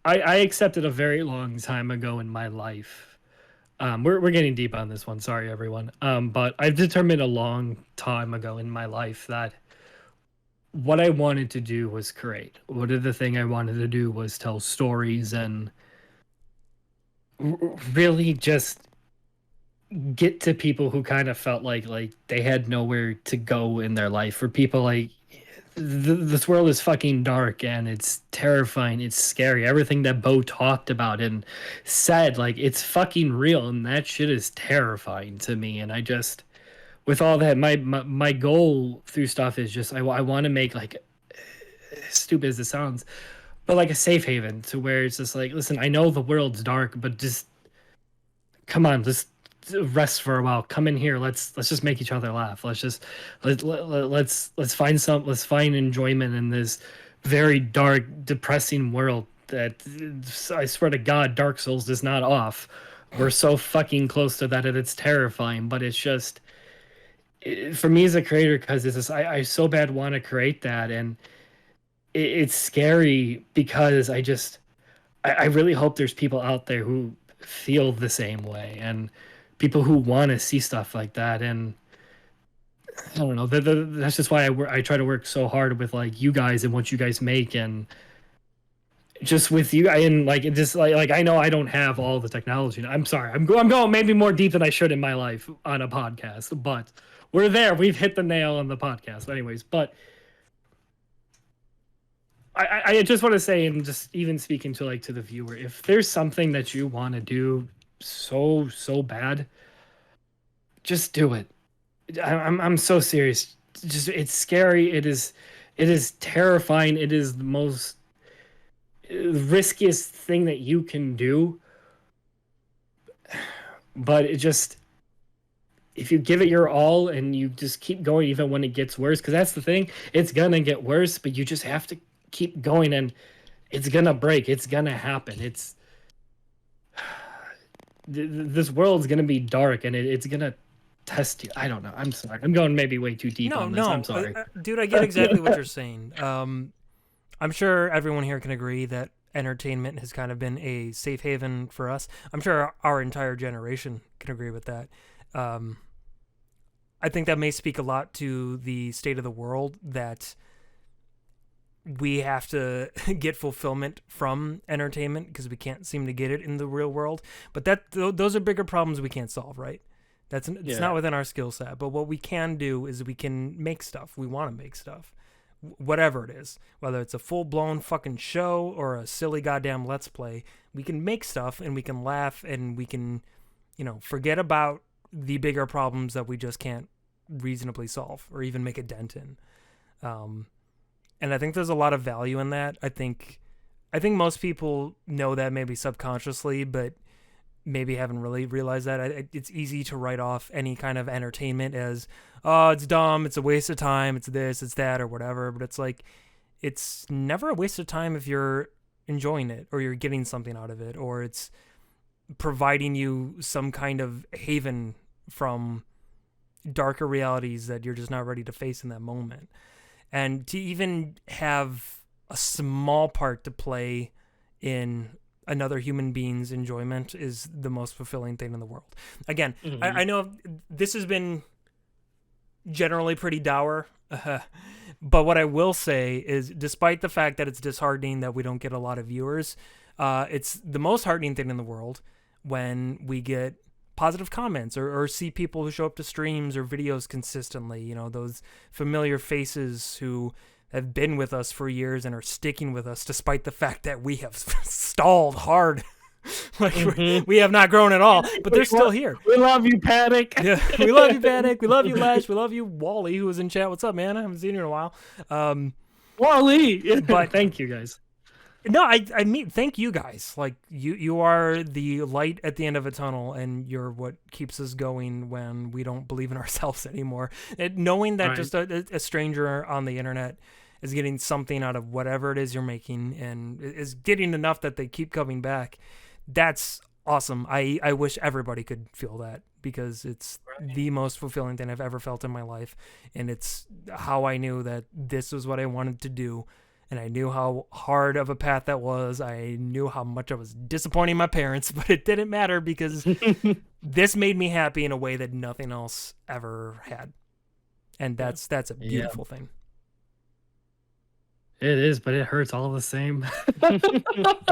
accepted a very long time ago in my life. We're getting deep on this one. Sorry, everyone. But I've determined a long time ago in my life that what I wanted to do was create. What the thing I wanted to do was tell stories and really just get to people who kind of felt like they had nowhere to go in their life. For people like this world is fucking dark and it's terrifying. It's scary. Everything that Bo talked about and said, like, it's fucking real, and that shit is terrifying to me. And I just, with all that, my goal through stuff is just I want to make like, stupid as it sounds, but like a safe haven to where it's just like, listen, I know the world's dark, but just come on, just rest for a while. Come in here. Let's just make each other laugh. Let's find enjoyment in this very dark, depressing world that I swear to God, Dark Souls is not off. We're so fucking close to that and it's terrifying, but it's just for me as a creator, because it's just, I so bad want to create that, and it's scary because I really hope there's people out there who feel the same way and people who want to see stuff like that. And I don't know, that's just why I try to work so hard with like you guys and what you guys make, and just with you and like it just like I know I don't have all the technology. I'm sorry, I'm going maybe more deep than I should in my life on a podcast, but we're there. We've hit the nail on the podcast anyways. But I just want to say, and just even speaking to like to the viewer, if there's something that you want to do so bad, just do it. I'm so serious. Just it's scary. It is terrifying. It is the most riskiest thing that you can do. But it just, if you give it your all and you just keep going even when it gets worse, because that's the thing, it's gonna get worse, but you just have to keep going, and it's gonna break. It's gonna happen. This world's gonna be dark, and it's gonna test you. I don't know. I'm sorry. I'm going maybe way too deep on this. I'm sorry. Dude, I get exactly what you're saying. I'm sure everyone here can agree that entertainment has kind of been a safe haven for us. I'm sure our entire generation can agree with that. I think that may speak a lot to the state of the world, that we have to get fulfillment from entertainment because we can't seem to get it in the real world. But those are bigger problems we can't solve, right? It's not within our skill set. But what we can do is we can make stuff. We want to make stuff, whatever it is, whether it's a full-blown fucking show or a silly goddamn Let's Play. We can make stuff and we can laugh and we can, forget about the bigger problems that we just can't reasonably solve or even make a dent in. And I think there's a lot of value in that. I think most people know that maybe subconsciously, but maybe haven't really realized that. It's easy to write off any kind of entertainment as, oh, it's dumb, it's a waste of time, it's this, it's that, or whatever. But it's like, it's never a waste of time if you're enjoying it or you're getting something out of it, or it's providing you some kind of haven from darker realities that you're just not ready to face in that moment. And to even have a small part to play in another human being's enjoyment is the most fulfilling thing in the world. Again, mm-hmm. I know this has been generally pretty dour, but what I will say is, despite the fact that it's disheartening that we don't get a lot of viewers, it's the most heartening thing in the world when we get positive comments or see people who show up to streams or videos consistently, those familiar faces who have been with us for years and are sticking with us despite the fact that we have stalled hard. We have not grown at all, but they're still here. We love you, Paddock. Yeah, we love you, Paddock. We love you, Lash. We love you, Wally, who was in chat. What's up, man? I haven't seen you in a while. Wally! But thank you, guys. No, I mean, thank you guys. Like, you are the light at the end of a tunnel, and you're what keeps us going when we don't believe in ourselves anymore. And knowing that Right. just a stranger on the internet is getting something out of whatever it is you're making, and is getting enough that they keep coming back, that's awesome. I wish everybody could feel that, because it's the most fulfilling thing I've ever felt in my life, and it's how I knew that this was what I wanted to do. And I knew how hard of a path that was. I knew how much I was disappointing my parents, but it didn't matter, because this made me happy in a way that nothing else ever had. And that's a beautiful thing. It is, but it hurts all the same. Well,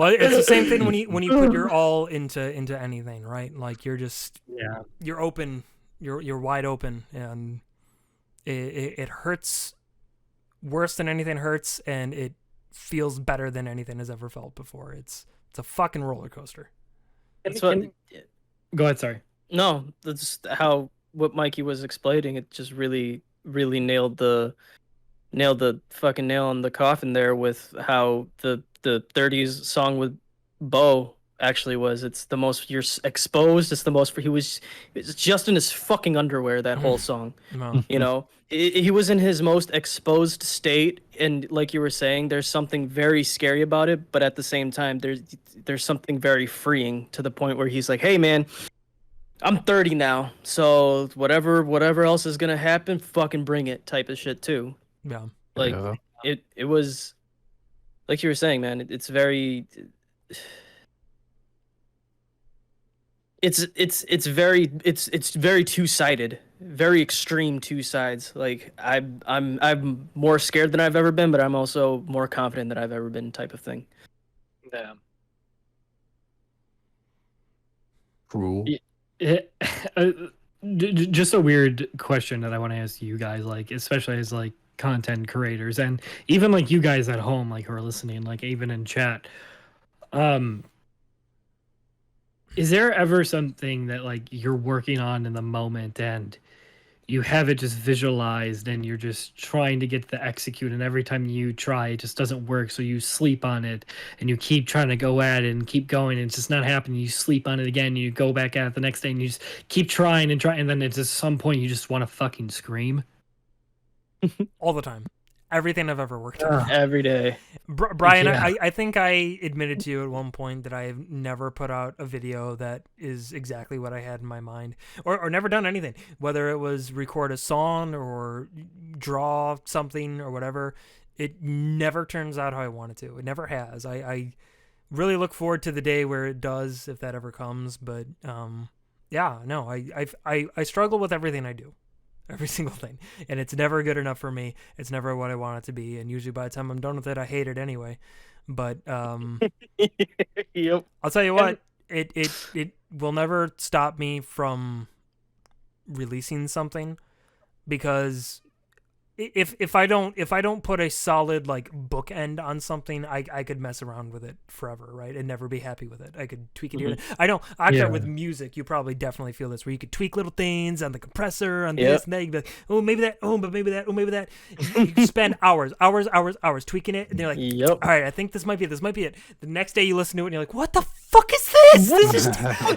it's the same thing when you put your all into anything, right? Like, you're just you're open, you're wide open, and it hurts worse than anything hurts, and it feels better than anything has ever felt before. It's a fucking roller coaster. That's what. Go ahead, sorry. No, that's how what Mikey was explaining. It just really nailed the fucking nail on the coffin there with how the 30s song with Bo actually was. It's the most you're exposed. It's the most he was just in his fucking underwear that whole song. No. You know, he was in his most exposed state, and like you were saying, there's something very scary about it, but at the same time, there's something very freeing, to the point where he's like, "Hey, man, I'm 30 now, so whatever else is gonna happen, fucking bring it," type of shit too. Yeah. Like it was, like you were saying, man. It's very. It's very two-sided, very extreme two sides. Like I'm more scared than I've ever been, but I'm also more confident than I've ever been, type of thing. Yeah. True. Just a weird question that I want to ask you guys, like, especially as like content creators, and even like you guys at home, like, who are listening, like, even in chat. Is there ever something that like you're working on in the moment and you have it just visualized and you're just trying to get to execute, and every time you try it just doesn't work, so you sleep on it and you keep trying to go at it and keep going and it's just not happening, you sleep on it again and you go back at it the next day and you just keep trying and trying, and then at some point you just want to fucking scream? All the time. Everything I've ever worked on. Every day. Brian, Yeah. I think I admitted to you at one point that I've never put out a video that is exactly what I had in my mind, or never done anything, whether it was record a song or draw something or whatever. It never turns out how I want it to. It never has. I really look forward to the day where it does, if that ever comes. But yeah, no, I struggle with everything I do. Every single thing, and it's never good enough for me. It's never what I want it to be, and usually by the time I'm done with it, I hate it anyway. But Yep. I'll tell you what, it will never stop me from releasing something, because if I don't put a solid like bookend on something, I could mess around with it forever, right, and never be happy with it. I could tweak it here. I know. Actually, with music, you probably definitely feel this, where you could tweak little things on the compressor, on this and that. You'd be like, oh, maybe that. Oh, but maybe that. Oh, maybe that. You spend hours tweaking it, and you're like, Yep. all right, I think this might be it. This might be it. The next day you listen to it, and you're like, what the fuck is this? This is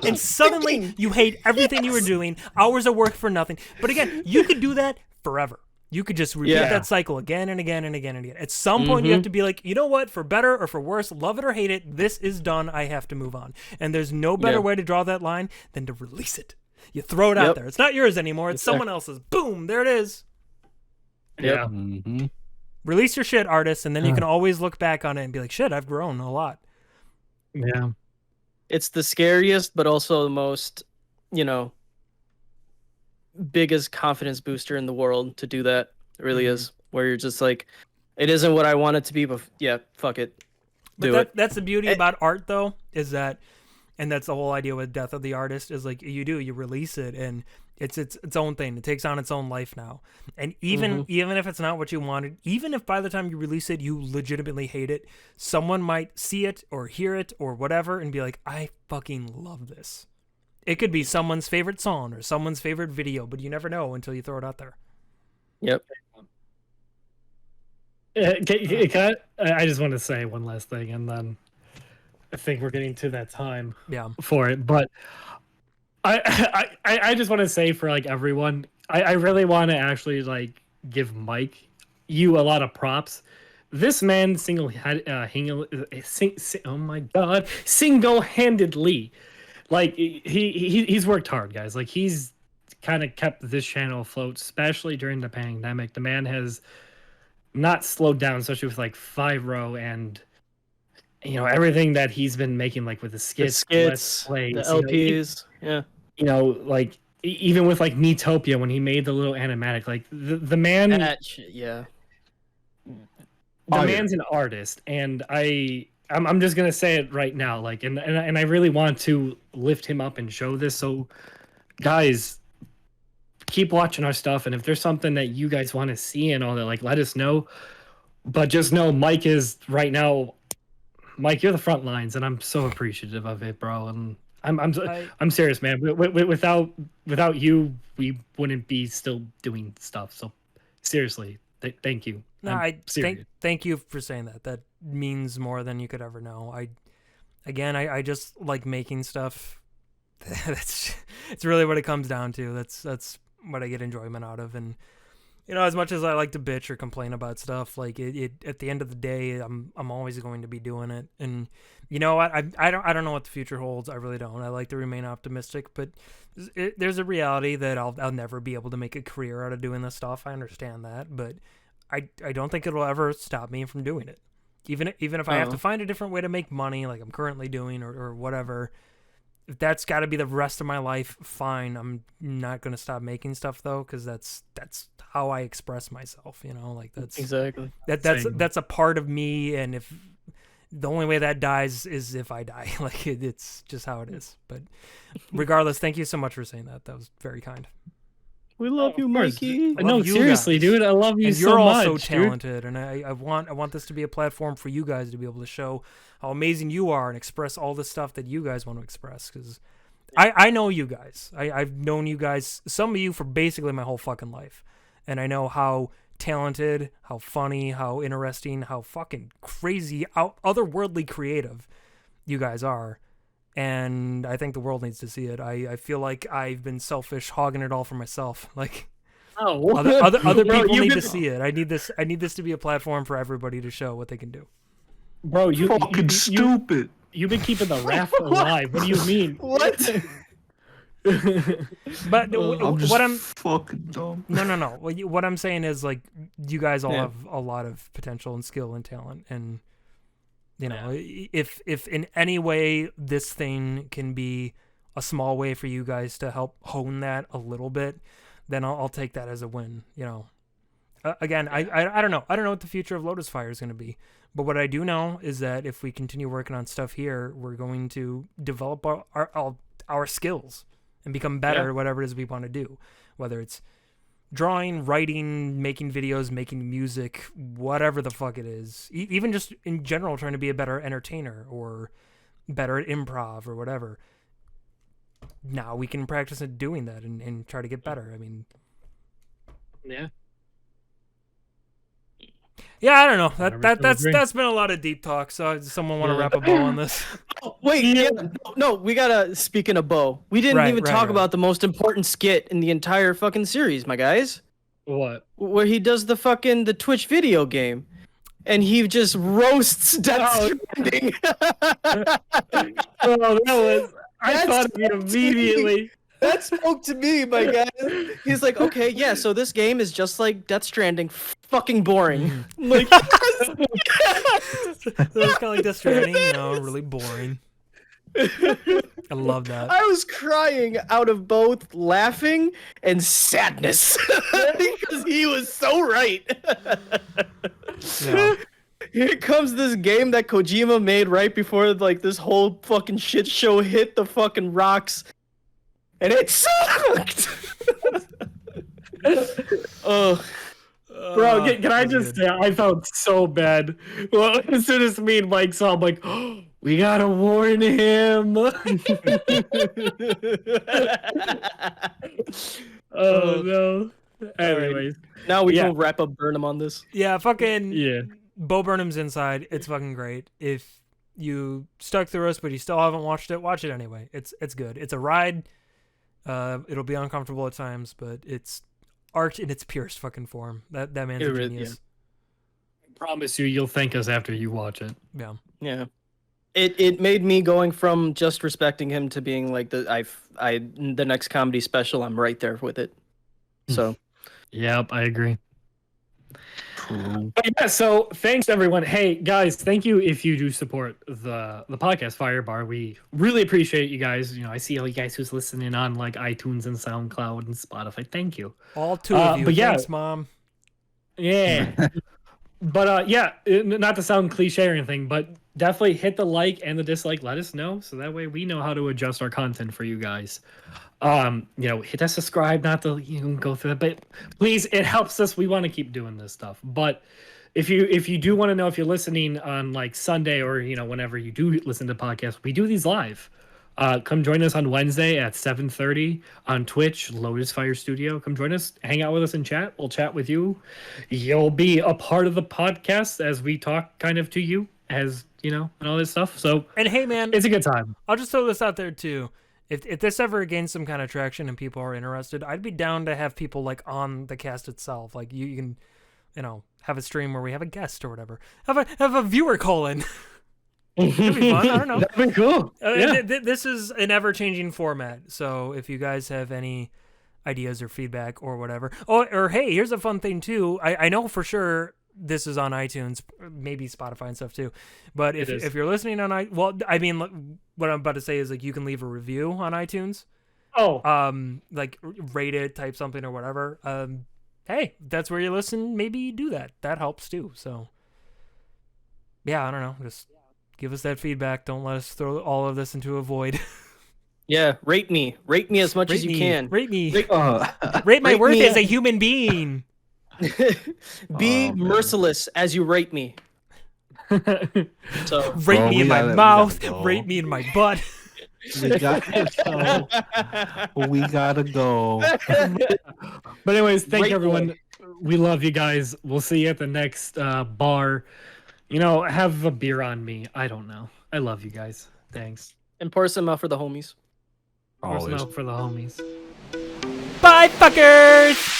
and suddenly you hate everything you were doing. Hours of work for nothing. But again, you could do that forever. You could just repeat that cycle again and again and again and again. At some point, you have to be like, you know what? For better or for worse, love it or hate it, this is done. I have to move on. And there's no better way to draw that line than to release it. You throw it out there. It's not yours anymore. It's someone else's. Boom. There it is. Yeah. Mm-hmm. Release your shit, artists, and then you can always look back on it and be like, shit, I've grown a lot. Yeah. It's the scariest, but also the most, biggest confidence booster in the world to do that. It really is. Where you're just like, it isn't what I want it to be, but yeah, fuck it. That's the beauty about art, though, is that, and that's the whole idea with Death of the Artist, is like you release it, and it's its own thing. It takes on its own life now. And even if it's not what you wanted, even if by the time you release it, you legitimately hate it, someone might see it or hear it or whatever and be like, I fucking love this. It could be someone's favorite song or someone's favorite video, but you never know until you throw it out there. Yep. I just want to say one last thing, and then I think we're getting to that time Yeah. for it. But I just want to say for like everyone, I really want to actually like give Mike you a lot of props. This man single-handedly, like he's worked hard, guys. Like he's kind of kept this channel afloat, especially during the pandemic. The man has not slowed down, especially with like Fyre and everything that he's been making, like with the The skits, let's skits, plays, the LPs, yeah. like even with like Metopia when he made the little animatic, like the man, That shit, yeah. the man's an artist, and I'm just gonna say it right now, like, and I really want to lift him up and show this. So, guys, keep watching our stuff, and if there's something that you guys want to see and all that, like, let us know. But just know Mike is right now. Mike, you're the front lines, and I'm so appreciative of it, bro. And I'm serious, man. Without you, we wouldn't be still doing stuff. So seriously, thank you. No, I'm serious. thank you for saying that. That means more than you could ever know. I just like making stuff. It's really what it comes down to. That's what I get enjoyment out of. And as much as I like to bitch or complain about stuff, like it at the end of the day, I'm always going to be doing it. And you know what? I don't know what the future holds. I really don't. I like to remain optimistic, but there's a reality that I'll never be able to make a career out of doing this stuff. I understand that, but I don't think it'll ever stop me from doing it. Even if I have to find a different way to make money, like I'm currently doing, or whatever. If that's got to be the rest of my life, fine. I'm not gonna stop making stuff though, because that's how I express myself. Like that's Exactly. That's a part of me, and if the only way that dies is if I die, like it's just how it is. But regardless, thank you so much for saying that. That was very kind. We love you, Of course. Mikey. No, seriously, guys. dude. I love you And so you're much. also dude. talented, and I want this to be a platform for you guys to be able to show how amazing you are and express all the stuff that you guys want to express. Because I know you guys. I've known you guys, some of you, for basically my whole fucking life, and I know how talented, how funny, how interesting, how fucking crazy, otherworldly creative you guys are. And I think the world needs to see it. I feel like I've been selfish, hogging it all for myself. Like, other Bro, people need to see it. I need this to be a platform for everybody to show what they can do. Bro, you Fucking stupid. You've been keeping the raft alive. What do you mean? What? But I'm just what I'm fucking dumb. no. What I'm saying is, like, you guys all have a lot of potential and skill and talent, and if in any way this thing can be a small way for you guys to help hone that a little bit, then I'll take that as a win. Again, I don't know. I don't know what the future of Lotus Fyre is going to be, but what I do know is that if we continue working on stuff here, we're going to develop our skills and become better at whatever it is we want to do, whether it's drawing, writing, making videos, making music, whatever the fuck it is. Even just in general trying to be a better entertainer or better at improv or whatever. Now we can practice at doing that and try to get better. I mean, yeah, I don't know. That's been a lot of deep talk. So does someone want to wrap a bow on this? Wait, no, we gotta. Speaking of Bo, we didn't even talk about the most important skit in the entire fucking series, my guys. What? Where he does the Twitch video game, and he just roasts Death Stranding. I thought of you immediately. That spoke to me, my guy. He's like, okay, yeah, so this game is just like Death Stranding, fucking boring. Like, so it's kind of like Death Stranding, really boring. I love that. I was crying out of both laughing and sadness because he was so right. Yeah. Here comes this game that Kojima made right before like this whole fucking shit show hit the fucking rocks. And it sucked. Oh, bro, can I just say I felt so bad. Well, as soon as me and Mike saw, I'm like, oh, we gotta warn him. Oh no. Anyways, Now we Yeah. can wrap up Burnham on this. Yeah, fucking yeah. Bo Burnham's Inside. It's fucking great. If you stuck through us but you still haven't watched it, watch it anyway. It's good. It's a ride. It'll be uncomfortable at times, but it's art in its purest fucking form. That man's a genius. I promise you, you'll thank us after you watch it. Yeah. Yeah. It made me going from just respecting him to being like the next comedy special. I'm right there with it. So Yep, I agree. True. But yeah, so thanks everyone. Hey guys, thank you if you do support the podcast Fire Bar. We really appreciate you guys. You know, I see all you guys who's listening on like iTunes and SoundCloud and Spotify. Thank you. All two of you. but yeah. Thanks, Mom. Yeah. But yeah, not to sound cliche or anything, but definitely hit the like and the dislike. Let us know so that way we know how to adjust our content for you guys. You know, hit that subscribe, not to go through that, but please, it helps us. We want to keep doing this stuff. But if you do want to know if you're listening on like Sunday or whenever you do listen to podcasts, we do these live. Come join us on Wednesday at 7:30 on Twitch, Lotus Fire Studio. Come join us, hang out with us and chat. We'll chat with you. You'll be a part of the podcast as we talk kind of to you, as and all this stuff. So, And hey, man, it's a good time. I'll just throw this out there too. If this ever gains some kind of traction and people are interested, I'd be down to have people like on the cast itself. Like you can, have a stream where we have a guest or whatever. Have a viewer call in. That'd be fun. I don't know. That'd be cool. Yeah. This is an ever-changing format, so if you guys have any ideas or feedback or whatever. Oh, or hey, here's a fun thing too. I know for sure this is on iTunes, maybe Spotify and stuff too. But if you're listening on what I'm about to say is like you can leave a review on iTunes. Oh. Like rate it, type something or whatever. Hey, that's where you listen. Maybe do that. That helps too. So yeah, I don't know. Just give us that feedback. Don't let us throw all of this into a void. yeah, rate me as much as you can. Rate me. Rate my worth as a human being. Be merciless as you rate me. So rate me in my mouth. Rate me in my butt. We gotta go. But anyways, thank Great you everyone. boy. We love you guys. We'll see you at the next bar. Have a beer on me. I don't know. I love you guys. Thanks. and pour some out for the homies. Pour some Always. out for the homies. Bye, fuckers!